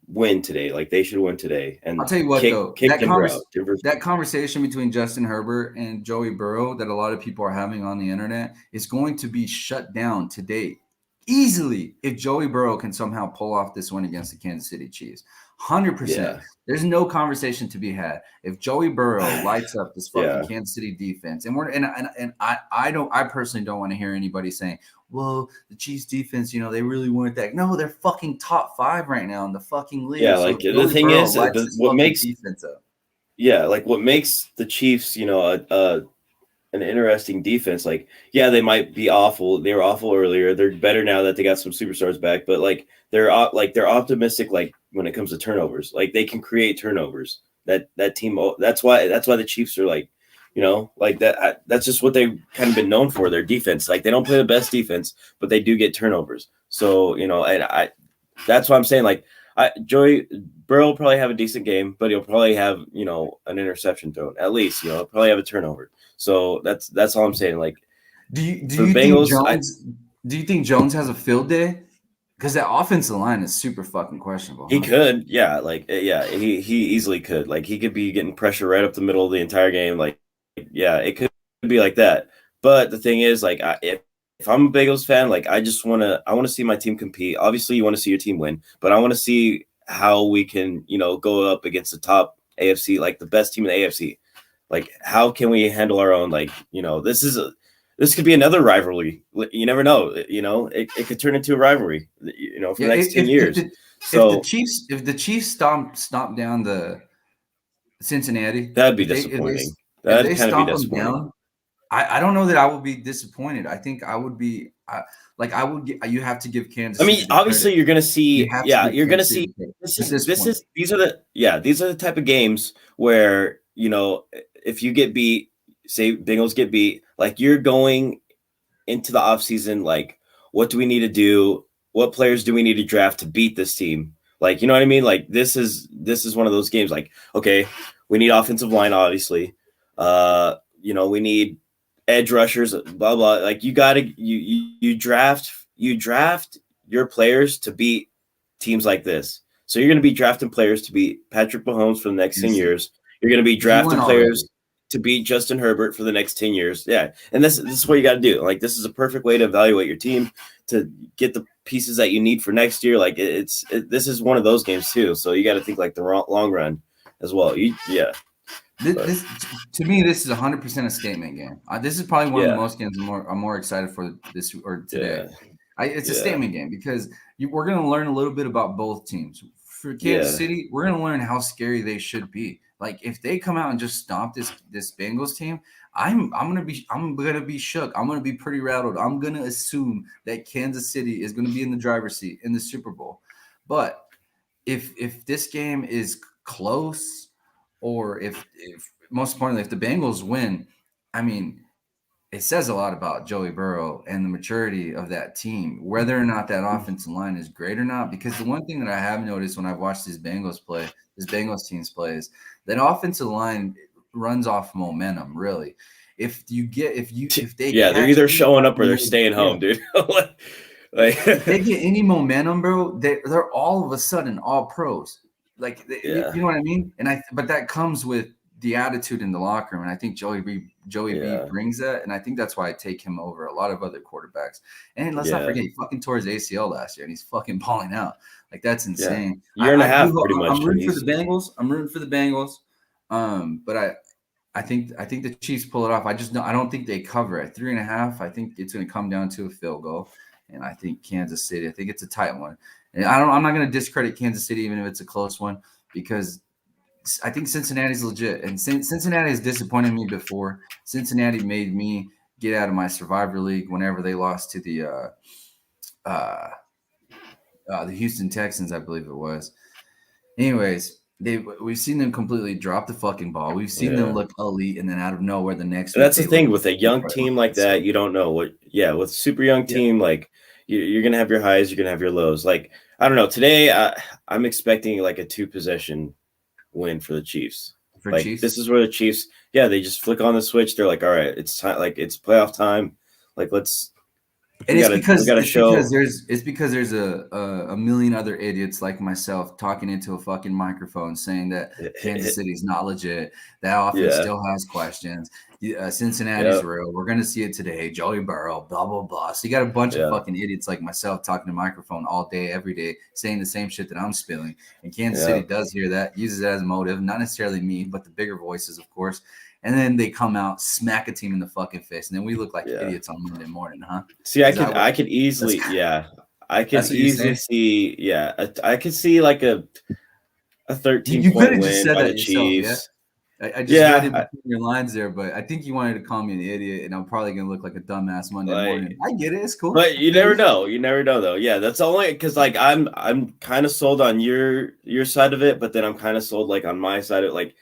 win today. Like they should win today. And I'll tell you what, that conversation between Justin Herbert and Joey Burrow that a lot of people are having on the internet is going to be shut down today easily if Joey Burrow can somehow pull off this win against the Kansas City Chiefs. 100%. There's no conversation to be had if Joey Burrow lights up this fucking Kansas City defense. And I personally don't want to hear anybody saying, well, the Chiefs defense, they really weren't that. No, they're fucking top 5 right now in the fucking league. Yeah, like the thing is, what makes defense up. Yeah, like what makes the Chiefs, an interesting defense. Like, they might be awful. They were awful earlier. They're better now that they got some superstars back. But they're optimistic. Like when it comes to turnovers, like they can create turnovers. That team. That's why the Chiefs are like that. That's just what they've kind of been known for. Their defense. Like they don't play the best defense, but they do get turnovers. So and that's why I'm saying Joey Burrow will probably have a decent game, but he'll probably have an interception thrown at least. He'll probably have a turnover. So that's all I'm saying. Like, do you think Jones has a field day? Because that offensive line is super fucking questionable. He could, he easily could. Like he could be getting pressure right up the middle of the entire game. Like, it could be like that. But the thing is, if I'm a Bengals fan, I want to see my team compete. Obviously, you want to see your team win, but I want to see how we can, go up against the top AFC, like the best team in the AFC. Like, how can we handle our own? Like, this could be another rivalry. You never know. It could turn into a rivalry. For the next 10 years. If the Chiefs stomp down the Cincinnati, that'd be disappointing. That'd kind of be disappointing. I don't know that I will be disappointed. I think I would be you have to give Kansas. I mean, City the obviously credit. you're gonna see, You have to yeah, give you're gonna Kansas City see. the credit. This At is this this point. is these are the type of games where, you know, if you get beat, say Bengals get beat, like you're going into the offseason, like, what do we need to do? What players do we need to draft to beat this team? Like, you know what I mean? Like this is one of those games. Like, okay, we need offensive line, obviously. You know, we need edge rushers, blah blah. Like you draft your players to beat teams like this. So you're going to be drafting players to beat Patrick Mahomes for the next 10 years. You're going to be drafting players to beat Justin Herbert for the next 10 years. Yeah. And this is what you got to do. Like, this is a perfect way to evaluate your team, to get the pieces that you need for next year. Like this is one of those games too. So you got to think like the long run as well. This to me, this is 100% a statement game. This is probably one of the most games I'm more excited for this or today. It's a statement game because we're going to learn a little bit about both teams. For Kansas City, we're going to learn how scary they should be. Like, if they come out and just stomp this Bengals team, I'm gonna be shook. I'm gonna be pretty rattled. I'm gonna assume that Kansas City is gonna be in the driver's seat in the Super Bowl. But if this game is close, or if most importantly, if the Bengals win, I mean, it says a lot about Joey Burrow and the maturity of that team, whether or not that offensive line is great or not. Because the one thing that I have noticed when I've watched these Bengals teams play is that offensive line runs off momentum, really. If they they're either showing up or they're staying home, dude. If they get any momentum, bro, they're all of a sudden all pros. Like, you know what I mean? But that comes with the attitude in the locker room, and I think Joey B brings that, and I think that's why I take him over a lot of other quarterbacks. And let's not forget, he fucking tore his ACL last year, and he's fucking balling out. Like, that's insane. Year and a half, pretty much. I'm rooting for the Bengals. But I think the Chiefs pull it off. I don't think they cover at 3.5. I think it's going to come down to a field goal, and I think Kansas City. I think it's a tight one, and I'm not going to discredit Kansas City even if it's a close one, because I think Cincinnati's legit, and Cincinnati has disappointed me before. Cincinnati made me get out of my Survivor League whenever they lost to the Houston Texans, I believe it was. Anyways, we've seen them completely drop the fucking ball. We've seen them look elite, and then out of nowhere, the next. That's the thing with a young team like that. You don't know what. Yeah, with a super young team, like you're gonna have your highs, you're gonna have your lows. Like, I don't know. Today, I'm expecting like a 2-possession win for the Chiefs. Chiefs? This is where the Chiefs, they just flick on the switch. They're like, all right, it's time. Like, it's playoff time. Like, let's. It's because there's a million other idiots like myself talking into a fucking microphone saying that Kansas City's not legit. That offense still has questions. Cincinnati's real. We're gonna see it today. Joey Burrow, blah blah blah. So you got a bunch of fucking idiots like myself talking to microphone all day, every day, saying the same shit that I'm spilling. And Kansas City does hear that, uses it as a motive. Not necessarily me, but the bigger voices, of course. And then they come out, smack a team in the fucking face, and then we look like idiots on Monday morning, huh? See, I could easily see, I could see like a 13-point win by the Chiefs. I just read it between your lines there, but I think you wanted to call me an idiot, and I'm probably gonna look like a dumbass Monday morning. I get it, it's cool. But you never know. You never know, though. Yeah, that's only because like I'm kind of sold on your side of it, but then I'm kind of sold like on my side of it. Like,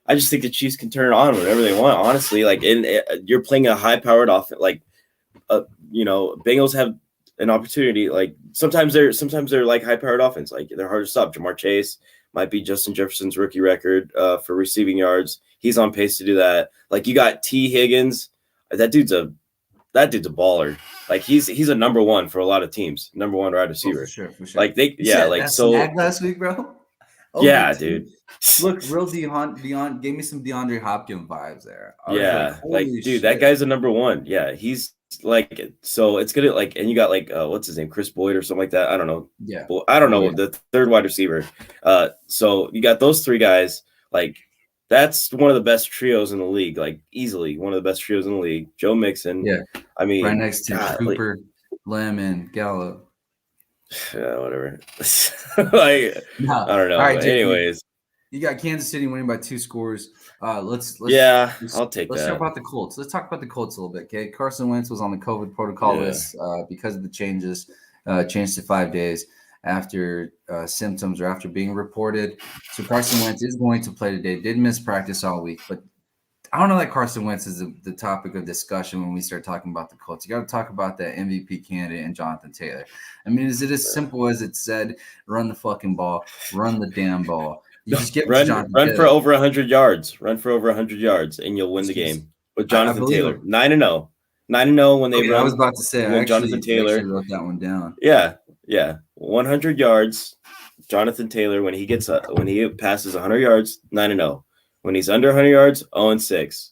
I just think the Chiefs can turn it on whenever they want, honestly. Like, you're playing a high-powered offense. Like, Bengals have an opportunity. Like, sometimes they're like high-powered offense. Like, they're hard to stop. Jamar Chase might be Justin Jefferson's rookie record for receiving yards. He's on pace to do that. Like, you got T. Higgins. That dude's a baller. Like, he's a number one for a lot of teams. Number one wide receiver. For sure. Like snag last week, bro. Dude. Look, real Deion gave me some DeAndre Hopkins vibes there. Dude, that guy's a number one. Yeah, he's like, so it's gonna like, and you got like, what's his name, Chris Boyd or something like that. I don't know. Yeah, I don't know, the third wide receiver. So you got those three guys. Like, that's one of the best trios in the league. Like, easily one of the best trios in the league. Joe Mixon. Yeah, I mean, right next to Cooper, Lamb, Gallup. Yeah, whatever. Like, I don't know. All right, anyways, You got Kansas City winning by 2 scores. Let's I'll take let's that. talk about the Colts. Let's talk about the Colts a little bit. Okay, Carson Wentz was on the COVID protocol list because of the changes, changed to 5 days after symptoms or after being reported. So Carson Wentz is going to play today. Did miss practice all week, but I don't know that Carson Wentz is the topic of discussion when we start talking about the Colts. You got to talk about that MVP candidate and Jonathan Taylor. I mean, is it as simple as it said? Run the fucking ball, run the damn ball. You just get run for over 100 yards. Run for over 100 yards, and you'll win the game with Jonathan Taylor. 9-0. 9-0 when they run. I was about to say, I Jonathan Taylor wrote that one down. Yeah. 100 yards. Jonathan Taylor when he passes 100 yards, 9-0. When he's under 100 yards, 0-6.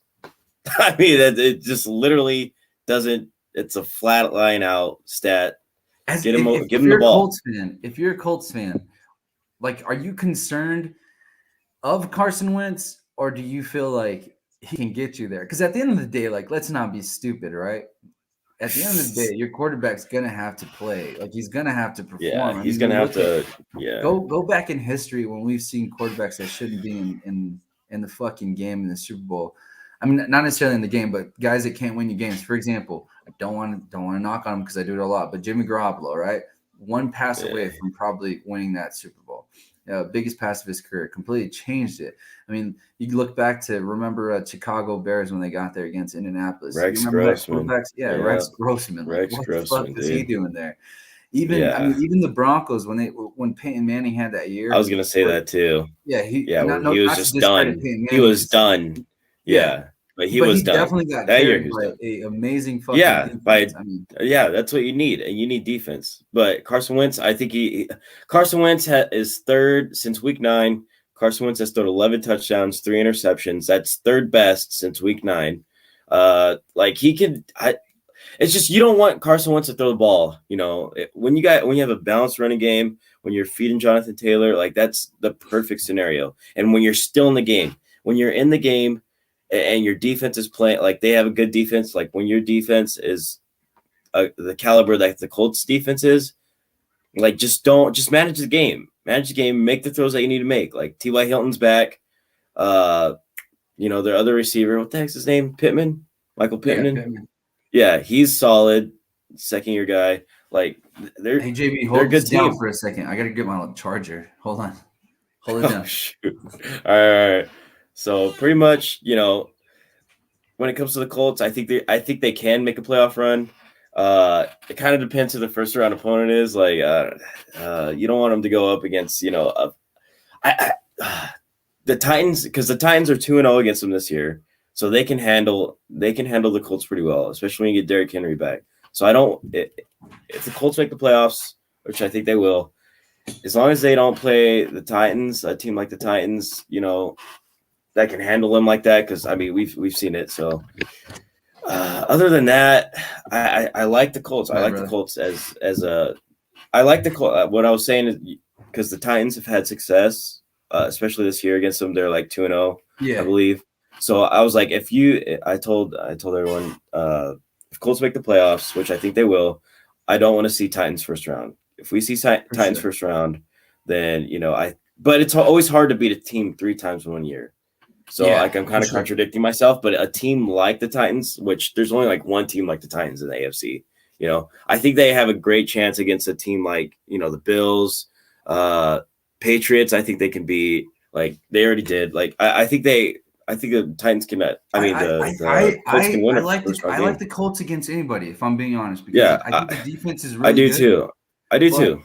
I mean, it just literally doesn't. It's a flat line out stat. Give him the ball. If you're a Colts fan, like, are you concerned of Carson Wentz, or do you feel like he can get you there? Because at the end of the day, like, let's not be stupid, right? At the end of the day, your quarterback's gonna have to play. Like, he's gonna have to perform. Yeah, he's gonna have to. Go back in history when we've seen quarterbacks that shouldn't be in the fucking game in the Super Bowl. I mean, not necessarily in the game, but guys that can't win you games. For example, I don't want to knock on him because I do it a lot, but Jimmy Garoppolo, right? One pass away from probably winning that Super Bowl. Biggest pass of his career, completely changed it. I mean, you look back to remember Chicago Bears when they got there against Indianapolis. Rex Grossman. Rex Grossman. Like, what the fuck is he doing there? Even the Broncos when Peyton Manning had that year. I was gonna say that too. Yeah, he was just done. He was done. Yeah. But he was done. Definitely got carried by an amazing fucking defense. That's what you need, and you need defense. But Carson Wentz, I think Carson Wentz is third since week 9. Carson Wentz has thrown 11 touchdowns, 3 interceptions. That's third best since week 9. It's just you don't want Carson Wentz to throw the ball. You know, when you have a balanced running game, when you're feeding Jonathan Taylor, like that's the perfect scenario. And when you're still in the game, when you're in the game. And your defense is playing like they have a good defense. Like when your defense is the caliber that the Colts defense is, like just manage the game. Make the throws that you need to make. Like T.Y. Hilton's back. Their other receiver. What the heck's his name? Michael Pittman. Yeah, Pittman. Yeah, he's solid. Second year guy. Like they're JB, hold this down for a second. I gotta get my charger. Hold on. Hold it down. Shoot. All right. So pretty much, when it comes to the Colts, I think they can make a playoff run. It kind of depends who the first round opponent is. Like, you don't want them to go up against, the Titans, because the Titans are 2-0 against them this year, so they can handle the Colts pretty well, especially when you get Derrick Henry back. So if the Colts make the playoffs, which I think they will, as long as they don't play the Titans, a team like the Titans, that can handle them like that, because I mean we've seen it. So other than that, I like the Colts. I like the Colts what I was saying is because the Titans have had success, especially this year against them. They're like 2-0, I believe. So I was like, I told everyone, if Colts make the playoffs, which I think they will, I don't want to see Titans first round. If we see Titans first round, then but it's always hard to beat a team 3 times in 1 year. So I'm kind of contradicting myself, but a team like the Titans, which there's only like one team like the Titans in the AFC, I think they have a great chance against a team like, the Bills, Patriots. I think they can be like, they already did. Like, I think the Titans can, the Colts can win. I like the Colts against anybody, if I'm being honest, because I think the defense is really good. I do too.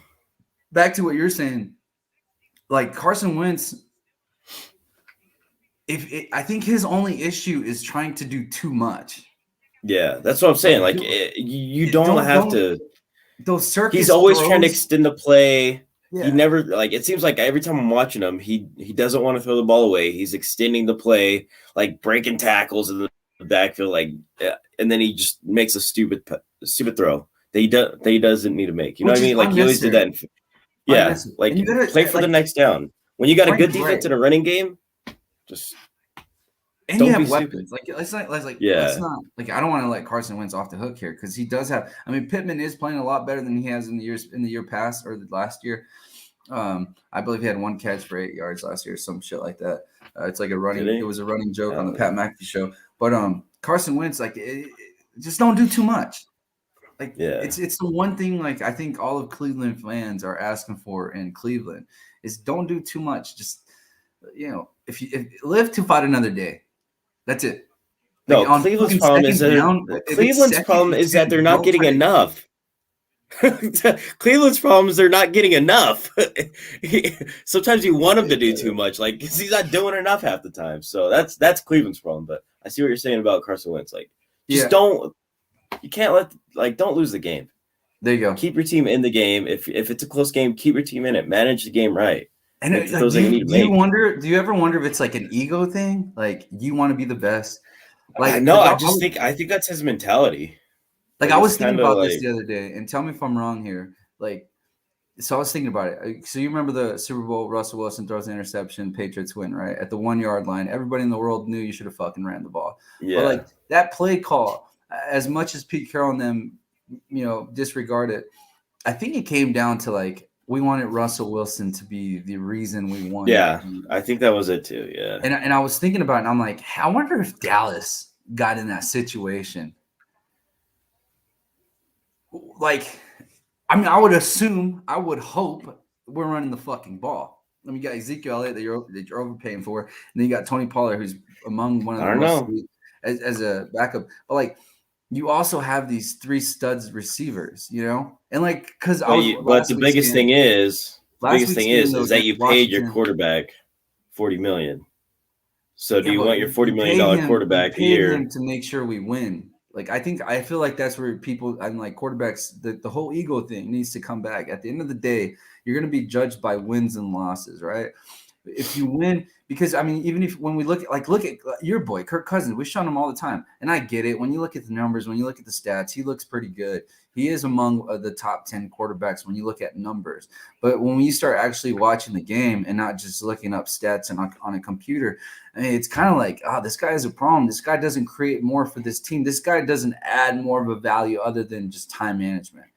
Back to what you're saying, like Carson Wentz, I think his only issue is trying to do too much. Yeah, that's what I'm saying. Like you don't have to. Those circus. He's always throws, trying to extend the play. Yeah. He never it seems like every time I'm watching him, he doesn't want to throw the ball away. He's extending the play, like breaking tackles in the backfield, and then he just makes a stupid throw that he doesn't need to make. You know what I mean? Like he always did that. Play for the next down. When you got a good defense in a running game. And you have weapons. Let's not. I don't want to let Carson Wentz off the hook here because he does have. I mean, Pittman is playing a lot better than he has in the year past or the last year. I believe he had 1 catch for 8 yards last year, some shit like that. It's like a running. Did he? It was a running joke on the Oh, Pat McAfee show. But Carson Wentz, like, just don't do too much. Like, Yeah. it's the one thing, like, I think all of Cleveland fans are asking for in Cleveland is don't do too much. Just, if live to fight another day, that's it. No, Like, on Cleveland's fucking problem is second down, that if it's Cleveland's second problem and is that 10, they're not don't getting try to- enough. Cleveland's problem is they're not getting enough. Sometimes you want him to do too much, like 'cause he's not doing enough half the time. So that's Cleveland's problem. But I see what you're saying about Carson Wentz. Like, just don't lose the game. There you go. Keep your team in the game. If it's a close game, keep your team in it. Manage the game right. And Make the like, throws that you need to do you make. wonder? Do you ever wonder if it's like an ego thing? Like you want to be the best? Like No, like, I think that's his mentality. Like I was it's thinking kinda about this like- the other day, and tell me if I'm wrong here. Like, so I was thinking about it. So you remember the Super Bowl? Russell Wilson throws an interception, Patriots win, right? At the 1 yard line, everybody in the world knew you should have fucking ran the ball. Yeah. But like that play call, as much as Pete Carroll and them, disregard it, I think it came down to like we wanted Russell Wilson to be the reason we won. Yeah, I think that was it too. Yeah. And I was thinking about it, and I'm like, I wonder if Dallas got in that situation. Like, I mean, I would hope we're running the fucking ball. I mean, you got Ezekiel Elliott that you're overpaying for, and then you got Tony Pollard, who's among one of the most as a backup. But like, you also have these 3 studs receivers, and like because but the biggest thing is that you paid your quarterback $40 million. So do you want your $40 million quarterback a year to make sure we win? Like I feel like that's where quarterbacks, the whole ego thing needs to come back. At the end of the day, you're going to be judged by wins and losses, right? If you win, because I mean, even if when we look at your boy Kirk Cousins, we shun him all the time, and I get it. When you look at the numbers, when you look at the stats, he looks pretty good. He is among the top 10 quarterbacks when you look at numbers. But when you start actually watching the game and not just looking up stats and on a computer, I mean, it's kind of like, this guy has a problem. This guy doesn't create more for this team. This guy doesn't add more of a value other than just time management.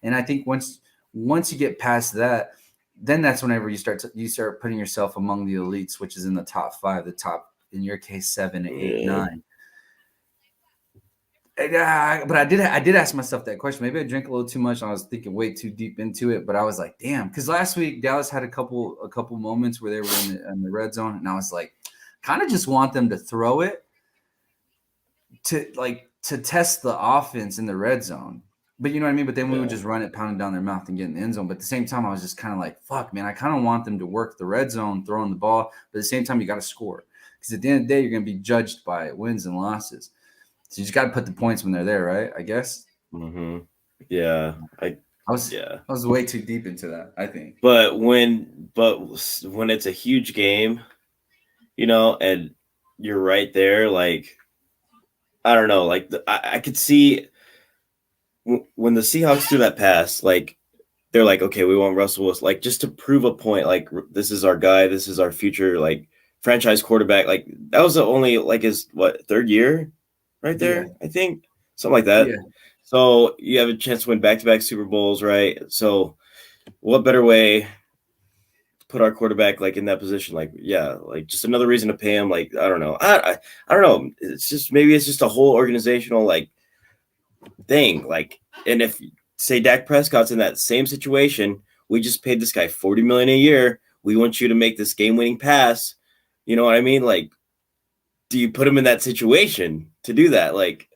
And I think once you get past that, then that's whenever you start putting yourself among the elites, which is in the top 5, the top, in your case, 7, 8, 9. But I did ask myself that question. Maybe I drank a little too much. And I was thinking way too deep into it. But I was like, damn, because last week Dallas had a couple moments where they were in the red zone, and I was like, kind of just want them to throw it to test the offense in the red zone. But you know what I mean? But then we would just run it, pound it down their mouth, and get in the end zone. But at the same time, I was just kind of like, fuck, man, I kind of want them to work the red zone, throwing the ball. But at the same time, you got to score. Because at the end of the day, you're going to be judged by wins and losses. So you just got to put the points when they're there, right? I guess. Mm-hmm. Yeah. I was way too deep into that, I think. But when it's a huge game, and you're right there, like, I don't know, like I could see when the Seahawks do that pass, like they're like, okay, we want Russell Wilson, like just to prove a point, like this is our guy, this is our future, like franchise quarterback. Like that was the only his 3rd year, right there, I think, something like that. Yeah. So you have a chance to win back-to-back Super Bowls, right? So what better way to put our quarterback in that position? Just another reason to pay him. Like I don't know, I don't know. It's just maybe it's just a whole organizational thing. And if say Dak Prescott's in that same situation, we just paid this guy $40 million a year. We want you to make this game-winning pass. You know what I mean? Like, do you put him in that situation to do that? Like,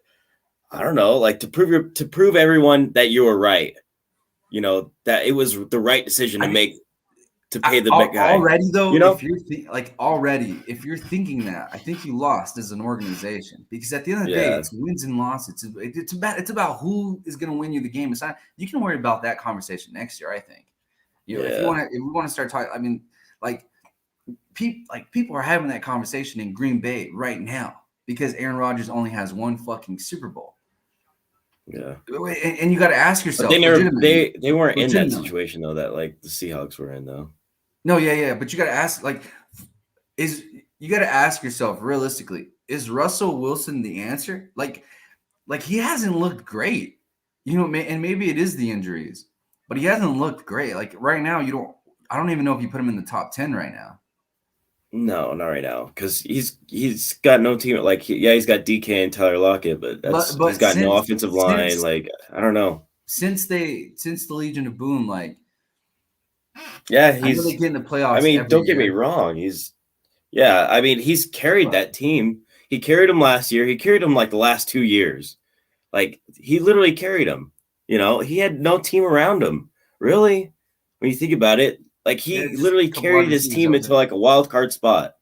I don't know. Like to prove everyone that you were right. That it was the right decision to make. To pay the big guy already, though. If you're thinking that, I think you lost as an organization, because at the end of the day, it's wins and losses. It's about who is going to win you the game. It's not. You can worry about that conversation next year. I think. If we want to start talking, I mean, people are having that conversation in Green Bay right now because Aaron Rodgers only has 1 fucking Super Bowl. Yeah, and you got to ask yourself. But they weren't in that situation though that the Seahawks were in though. No, yeah, but you got to ask you got to ask yourself realistically: is Russell Wilson the answer? Like he hasn't looked great, and maybe it is the injuries, but he hasn't looked great. Like right now, I don't even know if you put him in the top 10 right now. No, not right now, because he's got no team. Like, he's got DK and Tyler Lockett, but he's got no offensive line. Like, I don't know. Since the Legion of Boom, like, yeah, he's getting the playoffs. I mean, don't get me wrong. He's carried that team. He carried him last year. He carried him like the last 2 years. Like, he literally carried him. You know, he had no team around him. Really, when you think about it. Like, he literally carried his team into like a wild card spot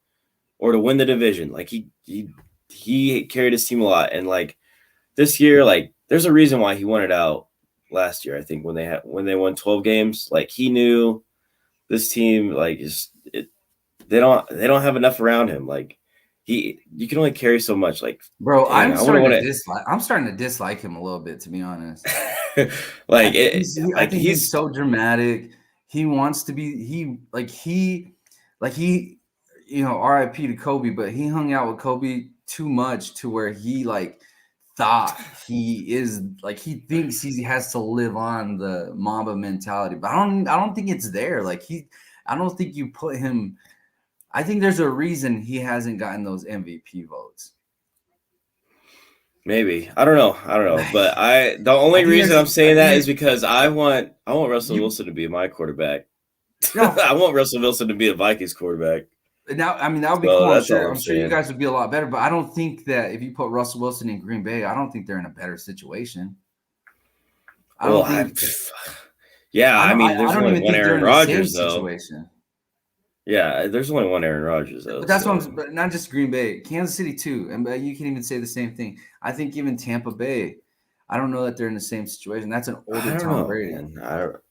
or to win the division. Like, he carried his team a lot. And like this year, like, there's a reason why he won it out last year. I think when they won 12 games, like, he knew this team, like, they don't have enough around him. Like, you can only carry so much. Like, bro, I'm starting to dislike him a little bit, to be honest. I think he's so dramatic. He wants to be RIP to Kobe, but he hung out with Kobe too much to where he like thought he is like, he thinks he has to live on the Mamba mentality, but I don't think it's there. Like, I don't think you put him. I think there's a reason he hasn't gotten those MVP votes. Maybe. I don't know. But the only reason I'm saying that is because I want Russell Wilson to be my quarterback. No. I want Russell Wilson to be the Vikings quarterback. Now, I mean, that would be cool. I'm sure you guys would be a lot better, but I don't think that if you put Russell Wilson in Green Bay, I don't think they're in a better situation. I mean, there's only one Aaron Rodgers, though. Situation. Yeah, there's only one Aaron Rodgers, though. But that's but not just Green Bay, Kansas City too, and you can even say the same thing. I think even Tampa Bay, I don't know that they're in the same situation. That's an older Tom Brady.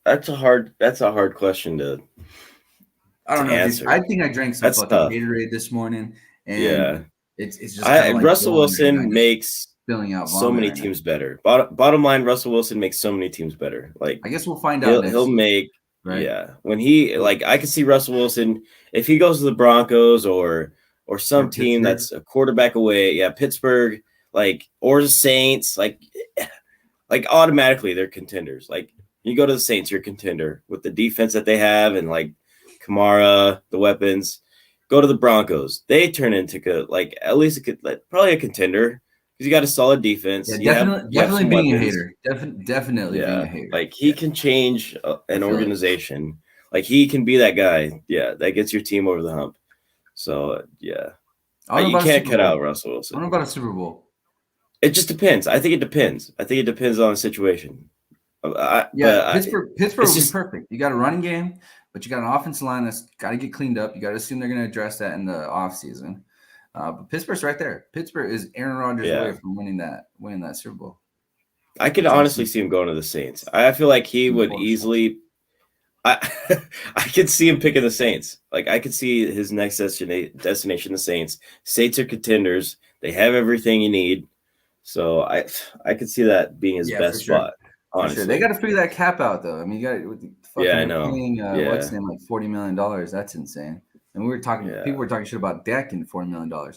That's a hard question to. I don't know. Answer. I think I drank some fucking Gatorade this morning, and it's just Russell Wilson makes filling out so many teams better. Bottom line, Russell Wilson makes so many teams better. Like, I guess we'll find out. He'll make. Right? Yeah, when he I could see Russell Wilson if he goes to the Broncos or some team that's a quarterback away. Yeah, Pittsburgh, or the Saints, like automatically they're contenders. Like, you go to the Saints, you're a contender with the defense that they have and like Kamara, the weapons. Go to the Broncos, they turn into at least probably a contender. Because you got a solid defense. Yeah, definitely being a hater. Definitely being a hater. Like, he can change an organization. Like, he can be that guy. Yeah, that gets your team over the hump. So, yeah. You can't cut out Russell Wilson. I don't know about a Super Bowl. It just depends. I think it depends. I think it depends on the situation. Pittsburgh would be perfect. You got a running game, but you got an offensive line that's got to get cleaned up. You got to assume they're going to address that in the offseason. But Pittsburgh's right there. Pittsburgh is Aaron Rodgers away from winning that Super Bowl. I could honestly see him going to the Saints. I feel like he would easily. I could see him picking the Saints. Like, I could see his next destination, the Saints. Saints are contenders. They have everything you need. So I could see that being his best spot. Honestly, sure. They got to figure that cap out, though. I mean, you got I know. Paying, what's his name, like $40 million. That's insane. And we were talking. People were talking shit about Dak getting $40 million.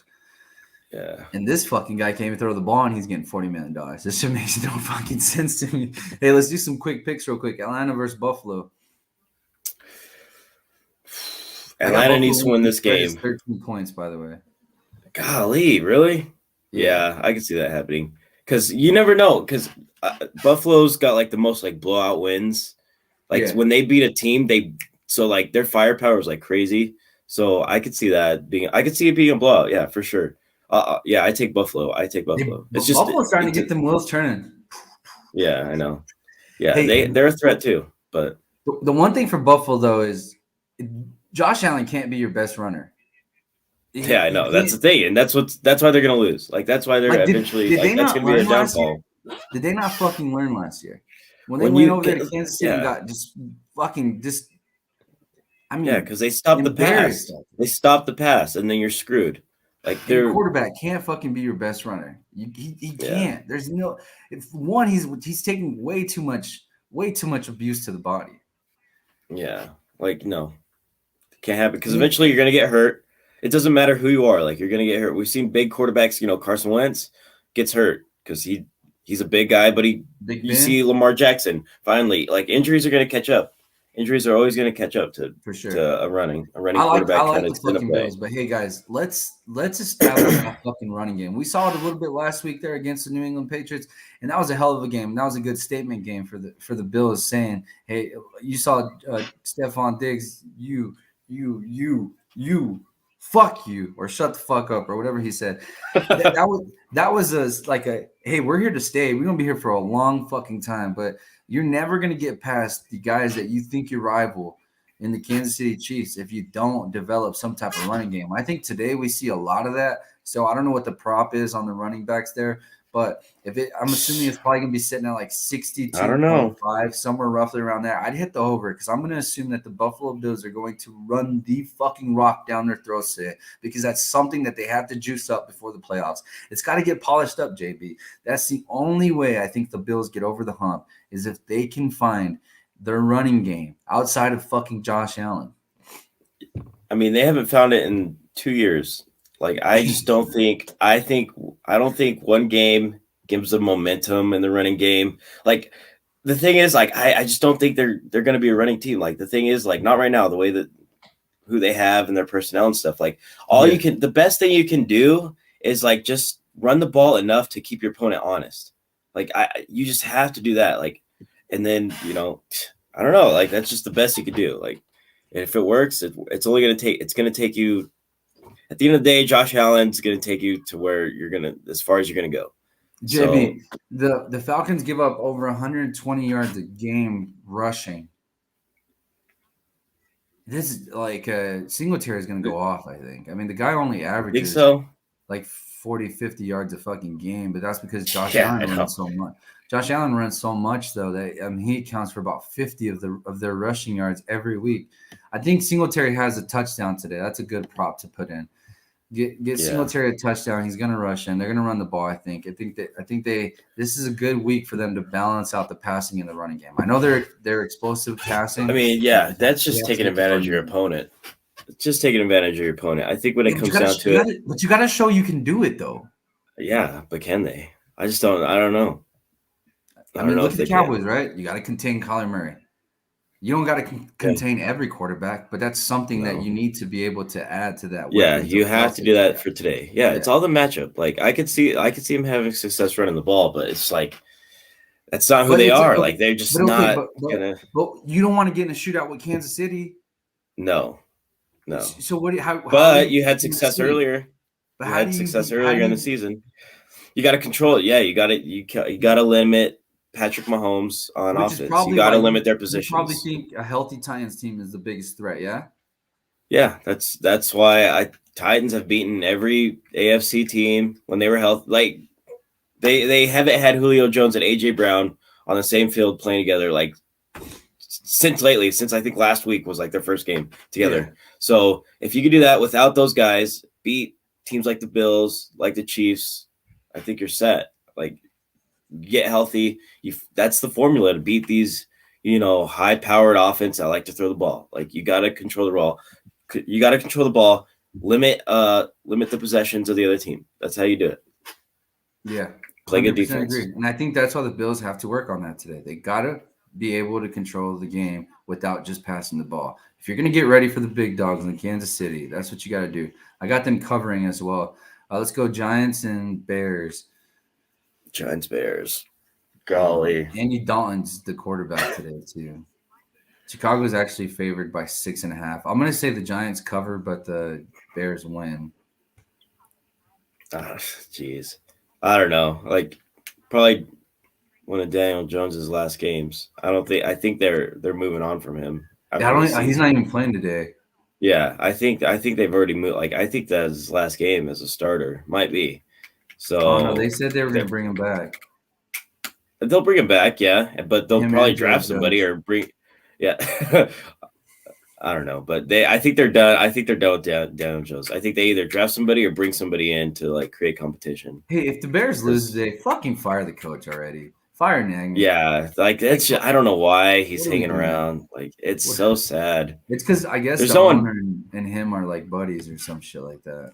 Yeah. And this fucking guy came and throw the ball, and he's getting $40 million. This shit makes no fucking sense to me. Hey, let's do some quick picks real quick. Atlanta versus Buffalo. Atlanta needs to win this game. 13 points, by the way. Golly, really? Yeah, I can see that happening. Because you never know. Because Buffalo's got like the most like blowout wins. Like when they beat a team, their firepower is like crazy. So I could see that being. I could see it being a blowout. Yeah, for sure. I take Buffalo. It's just Buffalo's starting to get them wheels turning. Yeah, I know. Yeah, they're a threat too. But the one thing for Buffalo though is Josh Allen can't be your best runner. Yeah, I know. That's the thing, and that's why they're gonna lose. Like, that's why they're eventually. That's gonna be their downfall. Did they not fucking learn last year when they went over there to Kansas City and got just. I mean, because they stopped the pass. They stopped the pass, and then you're screwed. Like, their quarterback can't fucking be your best runner. He can't. There's no. He's taking way too much abuse to the body. Yeah, no, can't happen because eventually you're gonna get hurt. It doesn't matter who you are. Like, you're gonna get hurt. We've seen big quarterbacks. Carson Wentz gets hurt because he's a big guy, but you see Lamar Jackson finally. Like, injuries are gonna catch up. injuries are always going to catch up to For sure. to a running I quarterback like trying the to spin a fucking play. Bills, but hey guys, let's establish that fucking running game. We saw it a little bit last week there against the New England Patriots, and that was a hell of a game. That was a good statement game for the Bills, saying, "Hey, you saw Stephon Diggs, you, fuck you, or shut the fuck up, or whatever he said." that was a hey, we're here to stay. We're gonna be here for a long fucking time, but you're never gonna get past the guys that you think you rival in the Kansas City Chiefs if you don't develop some type of running game. I think today we see a lot of that. So I don't know what the prop is on the running backs there, but I'm assuming it's probably gonna be sitting at like 62.5, somewhere roughly around there. I'd hit the over because I'm gonna assume that the Buffalo Bills are going to run the fucking rock down their throats today because that's something that they have to juice up before the playoffs. It's got to get polished up, JB. That's the only way I think the Bills get over the hump is if they can find their running game outside of fucking Josh Allen. I mean, they haven't found it in 2 years. Like, I just don't think. I don't think one game gives them momentum in the running game. Like, the thing is, like, I just don't think they're going to be a running team. Like, the thing is, like, not right now. The way that who they have and their personnel and stuff. Like, the best thing you can do is like just run the ball enough to keep your opponent honest. Like, you just have to do that. Like. And then, I don't know, like that's just the best you could do. Like, if it works, it's going to take you at the end of the day, Josh Allen's going to take you to where as far as you're going to go. JB, the Falcons give up over 120 yards a game rushing. This is like Singletary is going to go off, I think. I mean, the guy only averages like 40, 50 yards a fucking game, but that's because Josh Allen runs so much. Josh Allen runs so much, though, that he accounts for about 50 of their rushing yards every week. I think Singletary has a touchdown today. That's a good prop to put in. Get Singletary a touchdown. He's going to rush in. They're going to run the ball. I think this is a good week for them to balance out the passing and the running game. I know they're explosive passing. I mean, that's just taking advantage of your opponent. It's just taking advantage of your opponent. I think when it comes down to it, but you got to show you can do it, though. Yeah, but can they? I don't know. I mean, look at the Cowboys, right? You got to contain Kyler Murray. You don't got to contain every quarterback, but that's something that you need to be able to add to that. Yeah, you have to do that for today. Yeah, it's all the matchup. Like I could see him having success running the ball, but it's like that's not who they are. Like they're just not gonna. But you don't want to get in a shootout with Kansas City. No. So what? But you had success earlier. You had success earlier in the season. You got to control it. Yeah, you got to limit Patrick Mahomes on offense. You got to limit their positions. You probably think a healthy Titans team is the biggest threat, yeah? Yeah, that's why Titans have beaten every AFC team when they were healthy. Like they haven't had Julio Jones and AJ Brown on the same field playing together like since I think last week was like their first game together. Yeah. So if you could do that without those guys, beat teams like the Bills, like the Chiefs, I think you're set. Like get healthy. That's the formula to beat these, high-powered offense that like to throw the ball. Like you got to control the ball. You got to control the ball. Limit the possessions of the other team. That's how you do it. Yeah, play good defense. Agree. And I think that's why the Bills have to work on that today. They got to be able to control the game without just passing the ball. If you're going to get ready for the big dogs in Kansas City, that's what you got to do. I got them covering as well. Let's go Giants and Bears. Giants, Bears. Golly. Andy Dalton's the quarterback today, too. Chicago's actually favored by 6.5. I'm going to say the Giants cover, but the Bears win. Jeez. I don't know. Like, probably one of Daniel Jones's last games. I think they're moving on from him. He's not even playing today. Yeah, I think they've already moved. Like, I think that's his last game as a starter. Might be. So no, they said they were going to bring him back. They'll bring him back, yeah, but they'll probably draft somebody or bring. Yeah, I don't know, but I think they're done. I think they're done with Daniel Jones. I think they either draft somebody or bring somebody in to like create competition. Hey, if the Bears lose today, fucking fire the coach already. Fire Nagy. Yeah, like that's I don't know why he's hanging around. Like it's so sad. It's because I guess there's the owner and him are like buddies or some shit like that.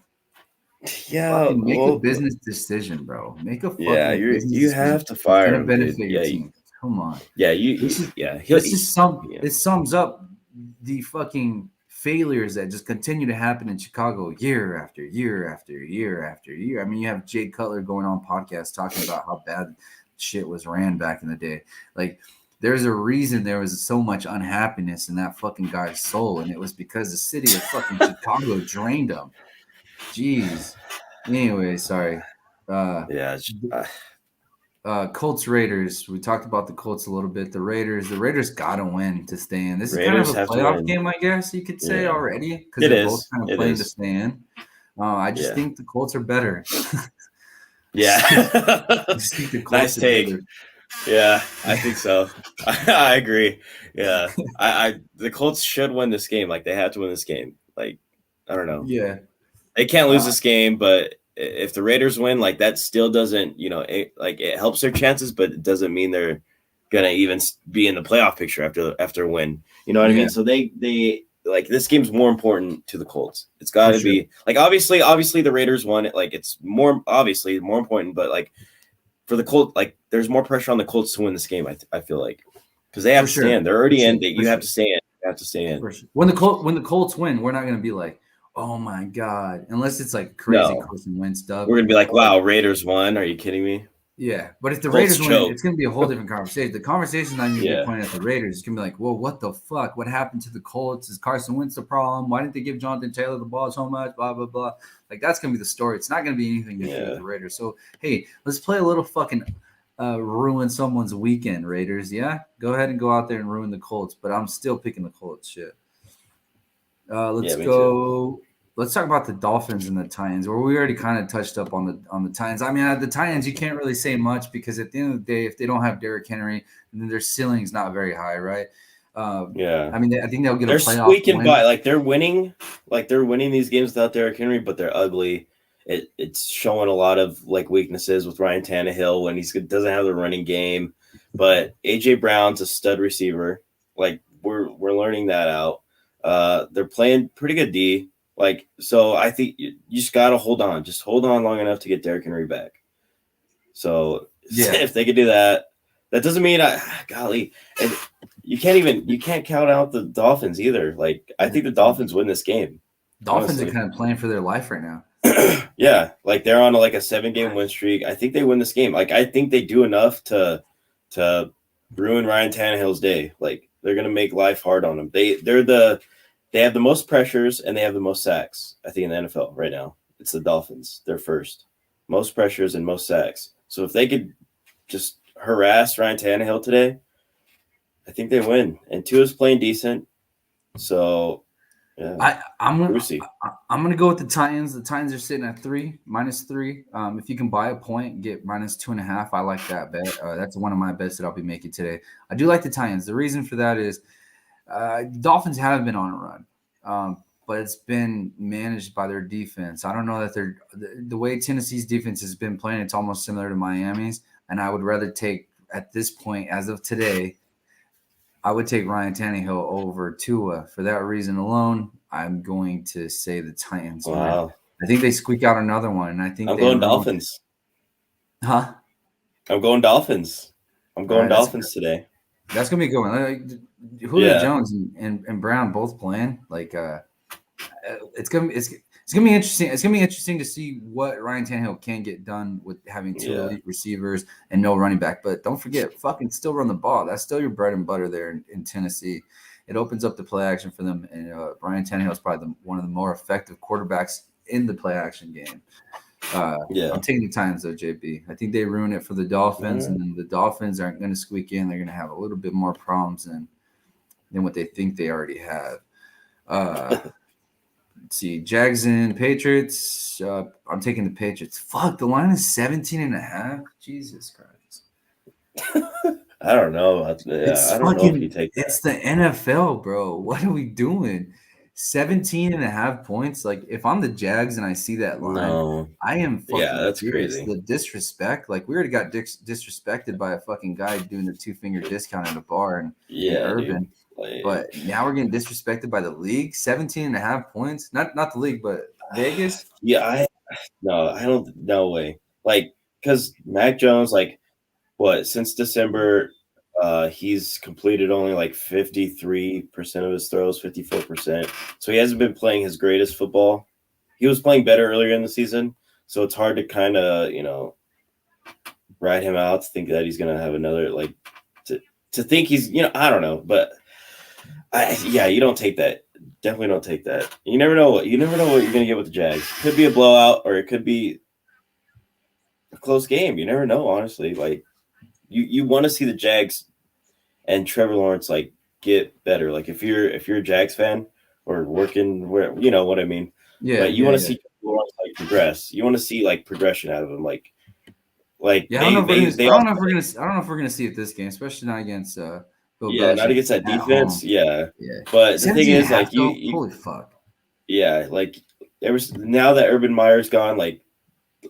Yeah, make a business decision, bro. Make a fucking you have to fire him. Benefit your team. Come on. Yeah, It sums up the fucking failures that just continue to happen in Chicago year after year after year after year. I mean, you have Jay Cutler going on podcasts talking about how bad shit was ran back in the day. Like, there's a reason there was so much unhappiness in that fucking guy's soul, and it was because the city of fucking Chicago drained him. Jeez. Anyway, sorry. Colts Raiders. We talked about the Colts a little bit. The Raiders gotta win to stay in. This is kind of a playoff game, I guess you could say already, because they're both kind of playing to stay in. I just think the Colts are better. Yeah. I just think the Colts nice take. Better. Yeah, I think so. I agree. Yeah, the Colts should win this game. Like, they have to win this game. Like, I don't know. Yeah, they can't lose this game, but if the Raiders win, like, that still doesn't, it helps their chances, but it doesn't mean they're gonna even be in the playoff picture after a win. You know what I mean? So they like, this game's more important to the Colts. It's got to be like, obviously the Raiders won it. Like, it's more important, but like, for the Colts, like, there's more pressure on the Colts to win this game. I feel like, because they have to stand. They're already in. You have to stay in. You have to stay in. When the Colts win, we're not going to be like, oh my god, unless it's like crazy Carson Wentz stuff. We're going to be like, wow, Raiders won. Are you kidding me? Yeah, but if the Raiders win, it's going to be a whole different conversation. The conversation not even be pointed at the Raiders. It's going to be like, well, what the fuck? What happened to the Colts? Is Carson Wentz the problem? Why didn't they give Jonathan Taylor the ball so much? Blah, blah, blah. Like, that's going to be the story. It's not going to be anything to do with the Raiders. So, hey, let's play a little fucking ruin someone's weekend, Raiders. Yeah? Go ahead and go out there and ruin the Colts, but I'm still picking the Colts. Shit. Let's go. Too. Let's talk about the Dolphins and the Titans, where we already kind of touched up on the Titans. I mean, the Titans, you can't really say much because at the end of the day, if they don't have Derrick Henry, then their ceiling is not very high, right? I mean, I think they'll get a playoff. They're squeaking by. Like, they're winning these games without Derrick Henry, but they're ugly. It's showing a lot of, like, weaknesses with Ryan Tannehill when he doesn't have the running game. But A.J. Brown's a stud receiver. Like, we're learning that out. They're playing pretty good D. Like, so I think you just got to hold on. Just hold on long enough to get Derrick Henry back. So if they could do that, that doesn't mean you can't count out the Dolphins either. Like, I think the Dolphins win this game. Dolphins are kind of playing for their life right now. Yeah, like, they're on a 7-game win streak. I think they win this game. Like, I think they do enough to ruin Ryan Tannehill's day. Like, they're gonna make life hard on him. They have the most pressures and they have the most sacks, I think, in the NFL right now. It's the Dolphins. They're first. Most pressures and most sacks. So if they could just harass Ryan Tannehill today, I think they win. And Tua's playing decent. So, yeah. I'm gonna go with the Titans. The Titans are sitting at -3. If you can buy a point, get -2.5. I like that bet. That's one of my bets that I'll be making today. I do like the Titans. The reason for that is Dolphins have been on a run, but it's been managed by their defense. I don't know that the way Tennessee's defense has been playing, it's almost similar to Miami's. And I would rather take, at this point, as of today, I would take Ryan Tannehill over Tua. For that reason alone, I'm going to say the Titans. Wow. I think they squeak out another one. And I think I'm going Dolphins. Huh? I'm going Dolphins. I'm going Dolphins today. That's gonna be a good one. Julio Jones and Brown both playing. Like, it's gonna be interesting. It's gonna be interesting to see what Ryan Tannehill can get done with having two elite receivers and no running back. But don't forget, fucking still run the ball. That's still your bread and butter there in Tennessee. It opens up the play action for them, and Ryan Tannehill is probably one of the more effective quarterbacks in the play action game. I'm taking the Titans though, JP. I think they ruin it for the Dolphins, and then the Dolphins aren't going to squeak in. They're going to have a little bit more problems than what they think they already have. Let's see, Jags and Patriots. I'm taking the Patriots. Fuck, the line is 17.5. Jesus Christ. I don't know. I don't know if you take that. It's the NFL, bro. What are we doing? 17.5 points. Like, if I'm the Jags and I see that line, I am fucking that's furious. crazy. The disrespect. Like, we already got disrespected by a fucking guy doing the 2-finger discount at a bar in Urban. But now we're getting disrespected by the league. 17.5 points. Not the league, but Vegas. I don't. No way. Like, because Mac Jones, like, what, since December, He's completed only like 53% of his throws, 54%. So he hasn't been playing his greatest football. He was playing better earlier in the season, so it's hard to kind of, ride him out to think that he's going to have another, like, to think he's, I don't know. But, you don't take that. Definitely don't take that. You never know what you're going to get with the Jags. It could be a blowout or it could be a close game. You never know, honestly. Like, you want to see the Jags and Trevor Lawrence like get better. Like if you're a Jags fan or working where, you know what I mean. Yeah. But you want to see Trevor Lawrence like progress. You want to see like progression out of him. I don't know if we're gonna see it this game, especially not against Bill Belichick not against that defense. Yeah. But the thing is, like you holy fuck. Yeah, like there was now that Urban Meyer's gone, like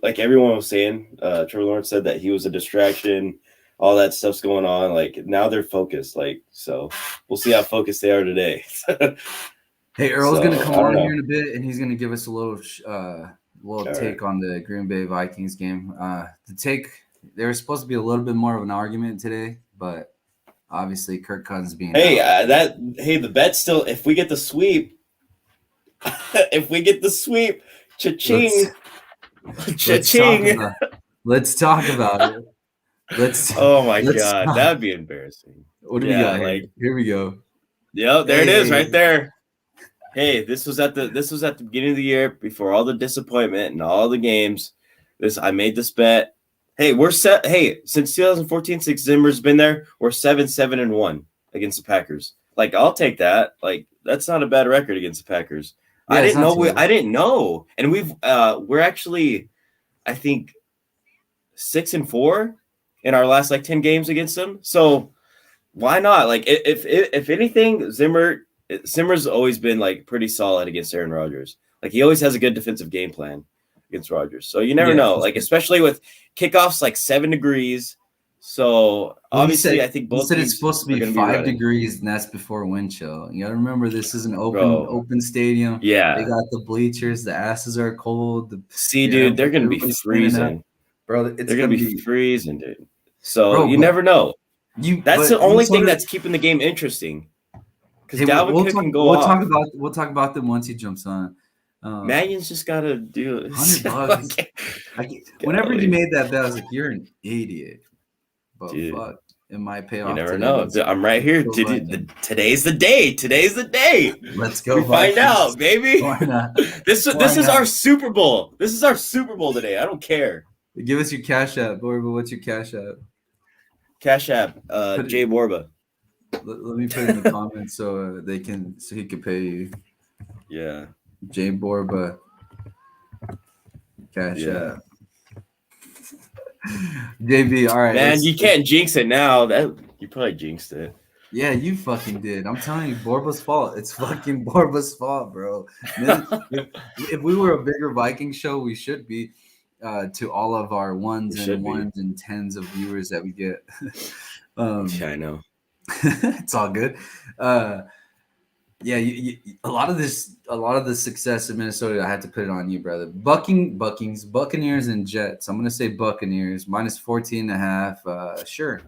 everyone was saying, Trevor Lawrence said that he was a distraction. All that stuff's going on. Like now they're focused. Like so, we'll see how focused they are today. Hey, Earl's gonna come on here in a bit, and he's gonna give us a little take on the Green Bay Vikings game. There was supposed to be a little bit more of an argument today, but obviously Kirk Cousins being the bet still. If we get the sweep, cha-ching, cha-ching. Let's talk about it. Oh my God, that'd be embarrassing. What do we got? Here we go. Yep, there it is, right there. Hey, this was at the beginning of the year before all the disappointment and all the games. I made this bet. Hey, we're set. Hey, since 2014, since Zimmer's been there, we're 7-1 against the Packers. Like, I'll take that. Like, that's not a bad record against the Packers. Yeah, I didn't know, and we're actually, I think, 6-4 in our last 10 games against them. So why not? Like, if anything, Zimmer's always been pretty solid against Aaron Rodgers. Like he always has a good defensive game plan against Rodgers. So you never know. Like especially with kickoffs 7 degrees. So obviously, I think both. Said it's supposed to be 5 degrees, and that's before wind chill. You gotta remember this is an open stadium. Yeah, they got the bleachers. The asses are cold. Dude, they're gonna be freezing, bro. They're gonna be freezing, dude. So you never know. That's the only thing that's keeping the game interesting. Hey, we'll talk about them once he jumps on. Mannion's just gotta do it. $100. Whenever you made that bet, I was like, "You're an idiot." But dude, fuck, it might pay off. You never know. I'm right here. Today's the day. Today's the day. Let's go. We find out, baby. Why not? This is our Super Bowl. This is our Super Bowl today. I don't care. Give us your Cash App, Borba. What's your Cash App? Cash App, Jay Borba. Let me put it in the comments so he can pay you. Yeah. Jay Borba. Cash App. JB, all right. Man, you can't jinx it now. You probably jinxed it. Yeah, you fucking did. I'm telling you, Borba's fault. It's fucking Borba's fault, bro. If we were a bigger Viking show, we should be. To all of our ones and tens of viewers that we get. Yeah, I know. It's all good. A lot of the success in Minnesota, I had to put it on you, brother. Buccaneers and Jets. I'm gonna say Buccaneers minus 14.5. Sure.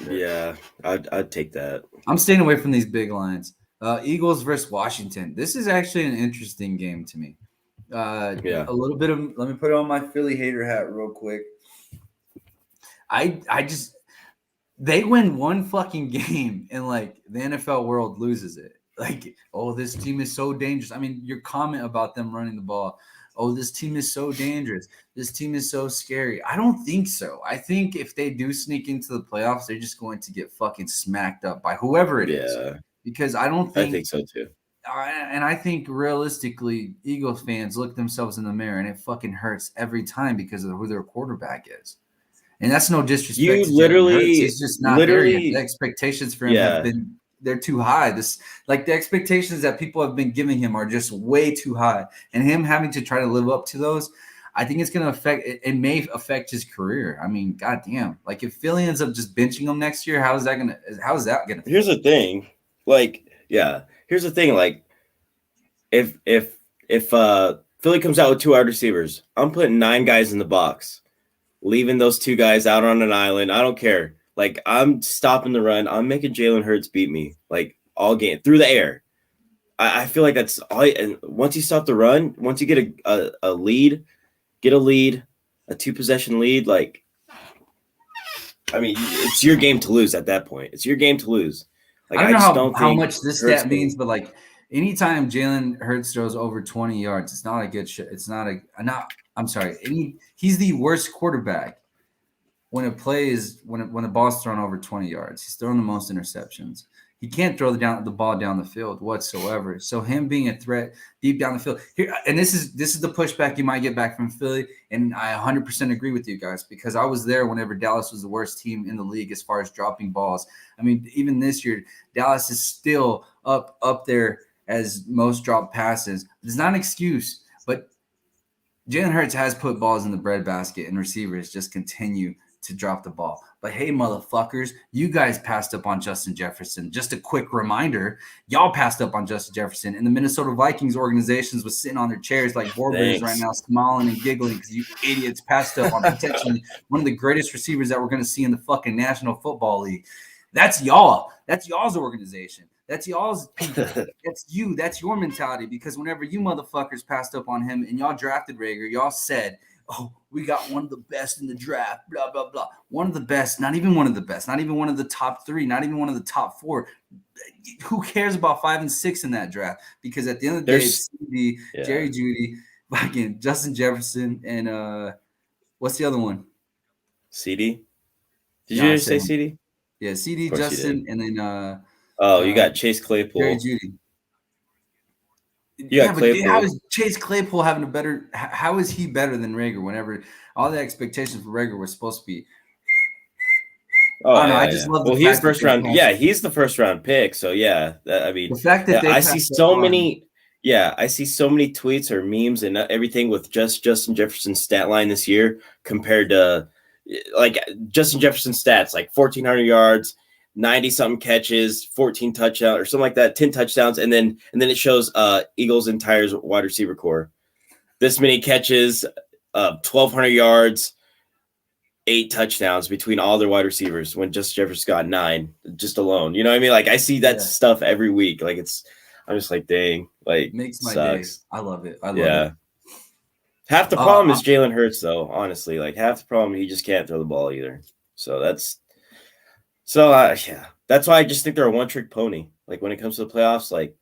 Yeah, I'd take that. I'm staying away from these big lines. Eagles versus Washington. This is actually an interesting game to me. A little bit of. Let me put on my Philly hater hat real quick. They win one fucking game and the NFL world loses it. This team is so dangerous. I mean, your comment about them running the ball. Oh, this team is so dangerous. This team is so scary. I don't think so. I think if they do sneak into the playoffs, they're just going to get fucking smacked up by whoever it is. Because I think so too. And I think realistically, Eagles fans look themselves in the mirror and it fucking hurts every time because of who their quarterback is. And that's no disrespect. He's just not there yet. The expectations for him have been they're too high. The expectations that people have been giving him are just way too high. And him having to try to live up to those, I think it's gonna may affect his career. I mean, goddamn. If Philly ends up just benching him next year, how is that gonna Here's the thing. Here's the thing, if Philly comes out with 2 wide receivers, I'm putting 9 guys in the box, leaving those 2 guys out on an island. I don't care. Like, I'm stopping the run. I'm making Jalen Hurts beat me, like, all game through the air. I feel like that's all. And once you stop the run, once you get a lead, a 2-possession lead, like, I mean, it's your game to lose at that point. It's your game to lose. Like, I don't know how think much this stat means, but like anytime Jalen Hurts throws over 20 yards, it's not a good shit. It's not I'm sorry. He's the worst quarterback when the ball's thrown over 20 yards. He's thrown the most interceptions. He can't throw the ball down the field whatsoever. So him being a threat deep down the field here, and this is the pushback you might get back from Philly, and I 100% agree with you guys because I was there whenever Dallas was the worst team in the league as far as dropping balls. I mean, even this year, Dallas is still up there as most dropped passes. It's not an excuse, but Jalen Hurts has put balls in the breadbasket, and receivers just continue to drop the ball. But hey, motherfuckers, you guys passed up on Justin Jefferson. Just a quick reminder, y'all passed up on Justin Jefferson, and the Minnesota Vikings organizations was sitting on their chairs like Borber's right now, smiling and giggling because you idiots passed up on potentially one of the greatest receivers that we're going to see in the fucking National Football League. That's y'all. That's y'all's organization. That's y'all's people. That's you. That's your mentality. Because whenever you motherfuckers passed up on him and y'all drafted Rager, y'all said, oh, we got one of the best in the draft, blah, blah, blah. One of the best, not even one of the best, not even one of the top 3, not even one of the top 4. Who cares about 5 and 6 in that draft? Because at the end of the day, it's CD, Jerry Jeudy, fucking Justin Jefferson, and what's the other one? CD? Did you just say CD? Yeah, CD, Justin, and then you got Chase Claypool. Jerry Jeudy. Yeah, but how is Chase Claypool having a better? How is he better than Rager? Whenever all the expectations for Rager were supposed to be. I just love. Well, he's first round. Yeah, he's the first round pick. So yeah, I mean, the fact that I see so many. Yeah, I see so many tweets or memes and everything with just Justin Jefferson's stat line this year compared to like Justin Jefferson's stats, like 1,400 yards. 90-something catches, 14 touchdowns or something like that, 10 touchdowns, and then it shows Eagles' entire wide receiver core. This many catches, 1,200 yards, 8 touchdowns between all their wide receivers when Justin Jefferson got 9 just alone. You know what I mean? Like I see that stuff every week. Like I'm just like, dang, like makes my sucks. day. I love it. I love it. Half the problem is Jalen Hurts, though. Honestly, like half the problem, he just can't throw the ball either. So that's why I just think they're a one-trick pony. Like when it comes to the playoffs, like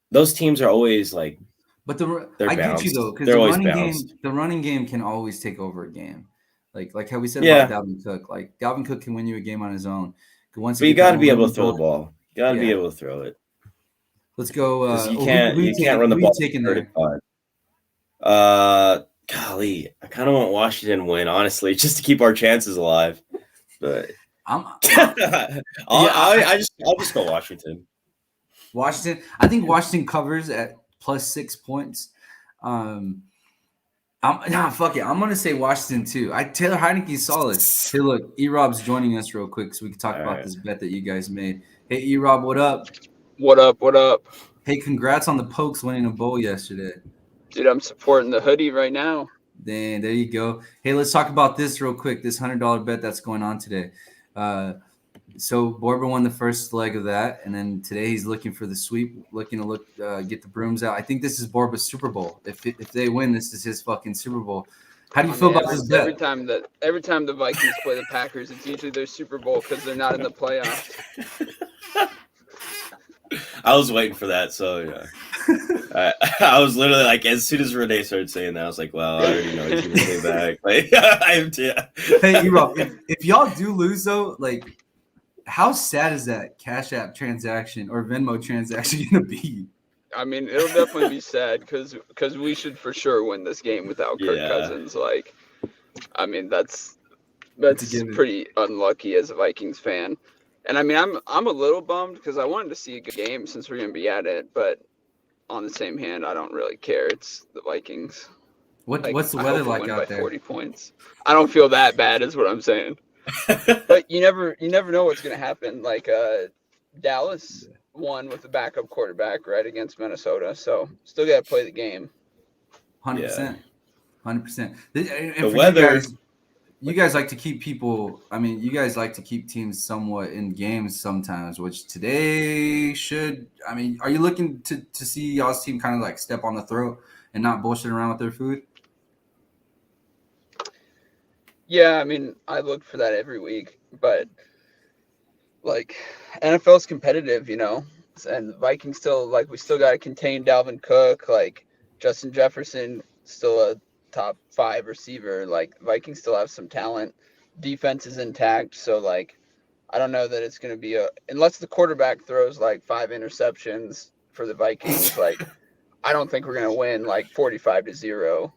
those teams are always like. But I get you though, because the running game can always take over a game. Like how we said about Dalvin Cook. Like Dalvin Cook can win you a game on his own. But you got to be able to throw the ball. You got to be able to throw it. Let's go. You can't run the ball. Taking there. Golly, I kind of want Washington to win, honestly, just to keep our chances alive. But. I'll just go Washington. Washington. I think Washington covers at +6 points. Fuck it. I'm gonna say Washington too. Taylor Heineke's solid. Hey, look, E-Rob's joining us real quick so we can talk about this bet that you guys made. Hey, E-Rob, what up? What up? What up? Hey, congrats on the Pokes winning a bowl yesterday. Dude, I'm supporting the hoodie right now. Then there you go. Hey, let's talk about this real quick. This $100 bet that's going on today. So Borba won the first leg of that, and then today he's looking for the sweep, looking to get the brooms out. I think this is Borba's Super Bowl. If they win, this is his fucking Super Bowl. How do you feel about this bet? Every time the Vikings play the Packers, it's usually their Super Bowl because they're not in the playoffs. I was waiting for that, so yeah. I was literally like, as soon as Renee started saying that, I was like, "Wow, I already know he's gonna stay back." Like, Hey, E-Rob, if y'all do lose though, like, how sad is that Cash App transaction or Venmo transaction gonna be? I mean, it'll definitely be sad because we should for sure win this game without Kirk Cousins. Like, I mean, that's pretty unlucky as a Vikings fan. And I mean, I'm a little bummed because I wanted to see a good game since we're gonna be at it, but on the same hand, I don't really care. It's the Vikings. What's the weather like out there? 40 points. I don't feel that bad, is what I'm saying. But you never know what's gonna happen. Like Dallas won with a backup quarterback right against Minnesota, so still got to play the game. 100%. 100%. The weather. you guys like to keep people. I mean, you guys like to keep teams somewhat in games sometimes, which today should. I mean, are you looking to see y'all's team kind of like step on the throat and not bullshit around with their food? Yeah, I mean, I look for that every week, but like NFL's competitive, and Vikings still we still got to contain Dalvin Cook, like Justin Jefferson, still a top 5 receiver. Like Vikings still have some talent. Defense is intact, so like I don't know that it's going to be unless the quarterback throws like 5 interceptions for the Vikings. Like I don't think we're going to win like 45-0.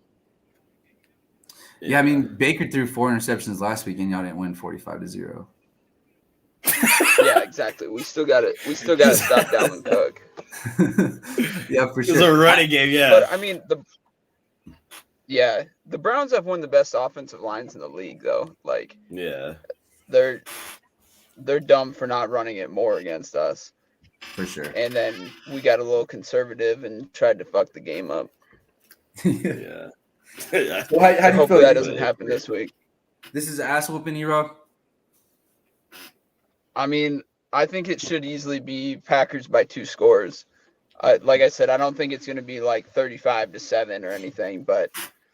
Yeah, I mean Baker threw 4 interceptions last week, and y'all didn't win 45-0. Yeah, exactly. We still got to stop Dalvin Cook. Yeah, for sure. It's a running game, yeah. But I mean the Browns have one of the best offensive lines in the league, though. Like, yeah, they're dumb for not running it more against us. For sure. And then we got a little conservative and tried to fuck the game up. Yeah. So how do you Hopefully feel that doesn't happen this week. This is ass whooping, E-Rob? I mean, I think it should easily be Packers by 2 scores. Like I said, I don't think it's going to be like 35-7 or anything, but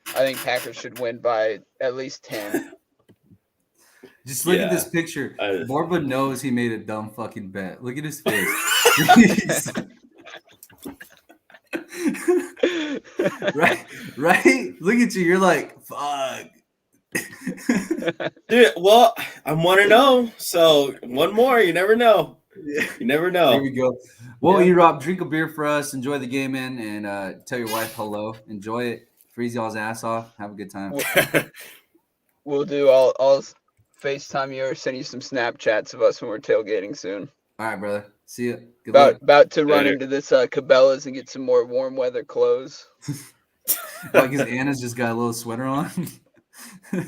I think Packers should win by at least 10. Just look at this picture. Borba knows he made a dumb fucking bet. Look at his face. Right? Look at you. You're like, fuck. Dude, well, I'm 1-0, so one more. You never know. You never know. There we go. Well, E-Rob, drink a beer for us. Enjoy the game, man, and tell your wife hello. Enjoy it. Freeze y'all's ass off. Have a good time. We'll do. I'll FaceTime you or send you some Snapchats of us when we're tailgating soon. All right, brother. See ya. Good luck. About to run into this Cabela's and get some more warm weather clothes. Because Anna's just got a little sweater on. All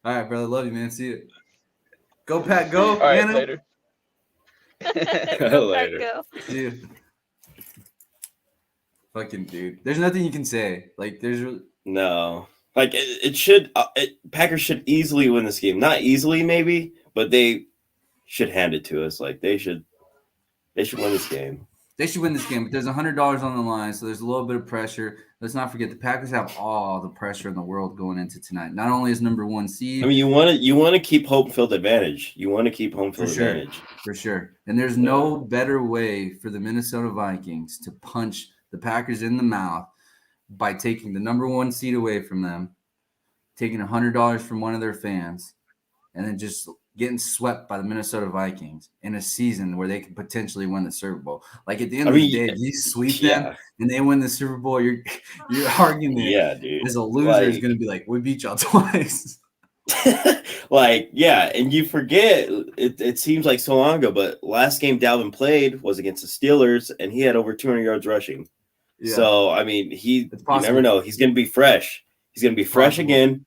right, brother. Love you, man. See you. Go, Pat. Go. All right, Anna. later. Later. See you. Fucking dude. There's nothing you can say. Like, there's no. Like it should. Packers should easily win this game. Not easily, maybe, but they should hand it to us. Like they should win this game. They should win this game, but there's $100 on the line, so there's a little bit of pressure. Let's not forget the Packers have all the pressure in the world going into tonight. Not only is number 1 seed. I mean, you want to keep home field advantage. You want to keep home field advantage for sure. And there's no better way for the Minnesota Vikings to punch the Packers in the mouth by taking the number 1 seed away from them, taking $100 from one of their fans, and then just getting swept by the Minnesota Vikings in a season where they could potentially win the Super Bowl. Like at the end of the day, if you sweep them and they win the Super Bowl, your argument as a loser is going to be like, we beat y'all twice. And you forget, it seems like so long ago, but last game Dalvin played was against the Steelers, and he had over 200 yards rushing. Yeah. So, I mean, you never know. He's going to be fresh. He's going to be fresh again.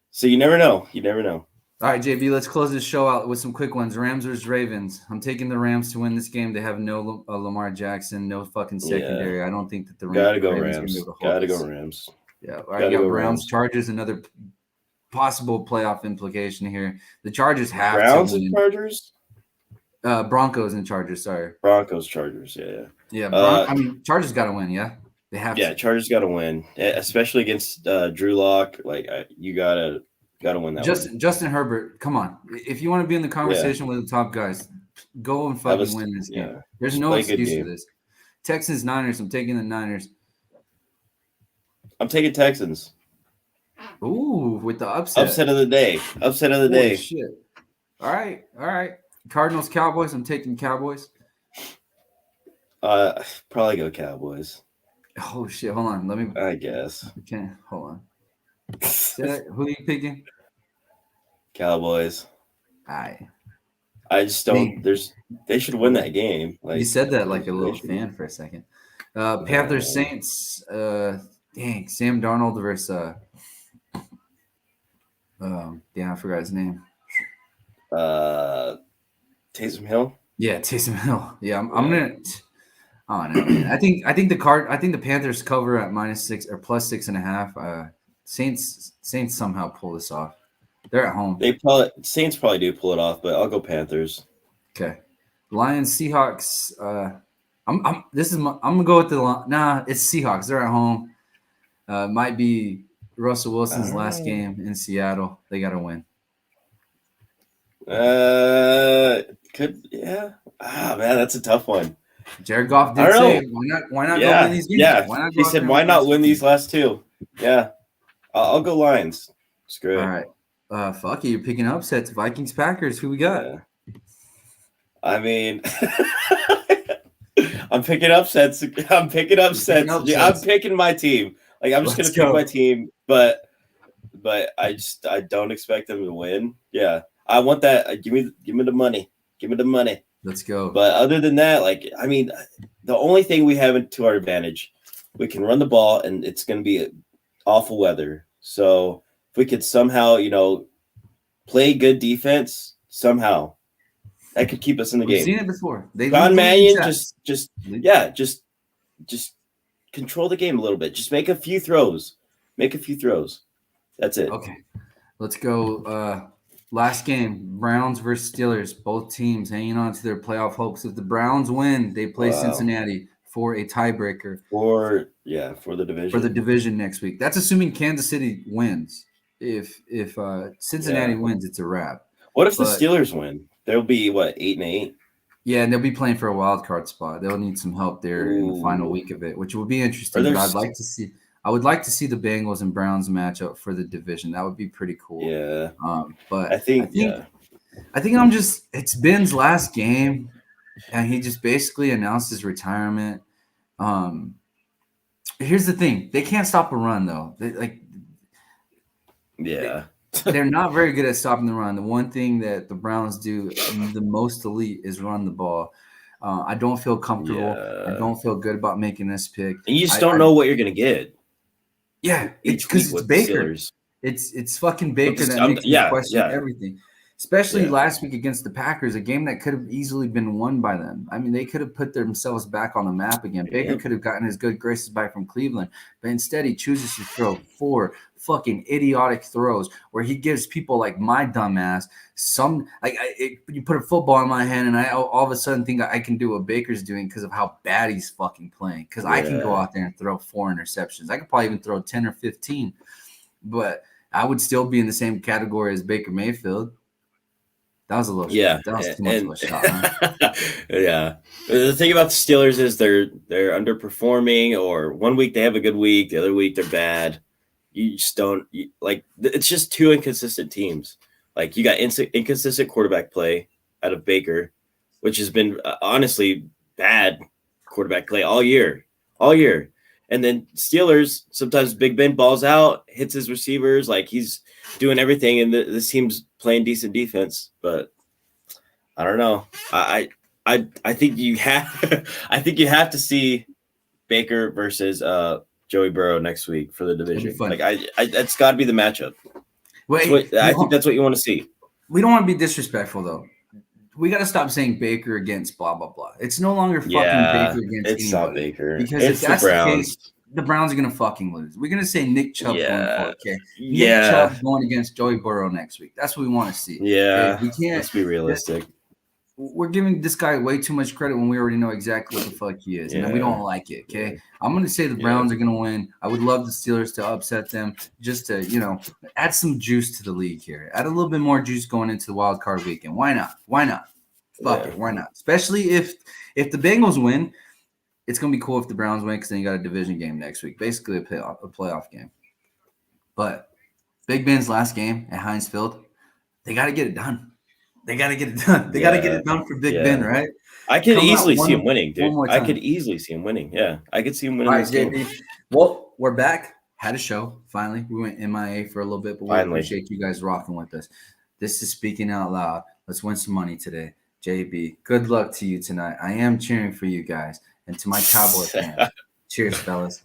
So you never know. You never know. All right, JB, let's close this show out with some quick ones. Rams versus Ravens. I'm taking the Rams to win this game. They have no Lamar Jackson, no fucking secondary. I don't think that the Rams gotta go Ravens Rams. Be able to Gotta go Rams. Yeah. All right, you got Browns, Chargers, another possible playoff implication here. The Chargers have Browns and Chargers? Broncos and Chargers, sorry. Broncos, Chargers, yeah. Yeah, Chargers got to win, yeah? They have to. Yeah, Chargers got to win, especially against Drew Lock. Like, you got to win that one. Justin Herbert, come on. If you want to be in the conversation with the top guys, go and fucking win this game. There's no excuse for this. Texans, Niners, I'm taking the Niners. I'm taking Texans. Ooh, with the upset. Upset of the day. Upset of the day. Shit. All right. Cardinals, Cowboys, I'm taking Cowboys. Probably go Cowboys. Oh, shit. Hold on. I guess. Okay, hold on. Who are you picking? Cowboys. I just don't. They should win that game. Like, you said that like a little fan for a second. Panthers, Saints. Dang, Sam Darnold versus. I forgot his name. Taysom Hill. Yeah, Taysom Hill. Yeah, I'm gonna. Oh no, man. I think the Panthers cover at -6 or +6.5. Saints somehow pull this off. They're at home. Saints probably do pull it off, but I'll go Panthers. Okay. Lions, Seahawks. I'm gonna go with it's Seahawks. They're at home. Might be Russell Wilson's last game in Seattle. They got to win. Man, that's a tough one. Jared Goff did say, "Why not go win these games?" Yeah, he said, "Why not win these last two?" Yeah, I'll go Lions. Screw it. All right. Fuck it. You're picking upsets. Vikings, Packers. Who we got? Yeah. I mean, I'm picking upsets. I'm picking my team. Like I'm just gonna pick my team, but I don't expect them to win. Yeah, I want that. Give me the money. Give me the money. Let's go. But other than that, like I mean, the only thing we have to our advantage, we can run the ball, and it's going to be awful weather. So if we could somehow, play good defense, somehow that could keep us in the game. We've seen it before. John Mannion just control the game a little bit. Just make a few throws. That's it. Okay. Let's go. Last game, Browns versus Steelers. Both teams hanging on to their playoff hopes. If the Browns win, they play Cincinnati for a tiebreaker. For the division. For the division next week. That's assuming Kansas City wins. If Cincinnati wins, it's a wrap. What if the Steelers win? They'll be 8-8? Yeah, and they'll be playing for a wild card spot. They'll need some help there in the final week of it, which will be interesting. But I would like to see the Bengals and Browns matchup for the division. That would be pretty cool. Yeah. But I think it's Ben's last game, and he just basically announced his retirement. Here's the thing: they can't stop a run, though. They're not very good at stopping the run. The one thing that the Browns do the most elite is run the ball. I don't feel comfortable. Yeah. I don't feel good about making this pick. And you just don't know what you're gonna get. Yeah, it's because it's Baker. It's fucking Baker that makes me question everything. Especially last week against the Packers, a game that could have easily been won by them. I mean, they could have put themselves back on the map again. Baker could have gotten his good graces back from Cleveland, but instead he chooses to throw 4 fucking idiotic throws where he gives people like my dumbass you put a football in my hand and I all of a sudden think I can do what Baker's doing because of how bad he's fucking playing. Because I can go out there and throw 4 interceptions. I could probably even throw 10 or 15, but I would still be in the same category as Baker Mayfield. That was a little shot. That was too much of a shot. Huh? Yeah. The thing about the Steelers is they're underperforming, or one week they have a good week, the other week they're bad. You just don't it's just 2 inconsistent teams. Like you got inconsistent quarterback play out of Baker, which has been honestly bad quarterback play all year. And then Steelers, sometimes Big Ben balls out, hits his receivers, like he's doing everything, and this team's playing decent defense. But I don't know. I think you have to see Baker versus Joey Burrow next week for the division. Like it's got to be the matchup. I think that's what you want to see. We don't want to be disrespectful though. We got to stop saying Baker against blah, blah, blah. It's no longer fucking Baker against it's anybody. Not Baker. Because if that's the case, the Browns are going to fucking lose. We're going to say Nick Chubb going for it, okay? Nick Chubb going against Joey Burrow next week. That's what we want to see. Yeah. We can't. Let's be realistic. We're giving this guy way too much credit when we already know exactly what the fuck he is. And we don't like it, okay? I'm going to say the Browns are going to win. I would love the Steelers to upset them just to, add some juice to the league here. Add a little bit more juice going into the wild card weekend. Why not? Fuck it, why not? Especially if the Bengals win, it's gonna be cool if the Browns win because then you got a division game next week, basically a playoff game. But Big Ben's last game at Heinz Field, they got to get it done. They got to get it done for Big Ben, right? I could easily see him winning, dude. I could easily see him winning. Yeah, I could see him winning this game. Well, we're back. Had a show finally. We went MIA for a little bit, but we appreciate you guys rocking with us. This is Speaking Out Loud. Let's win some money today. JB, good luck to you tonight. I am cheering for you guys. And to my Cowboy fans, cheers, fellas.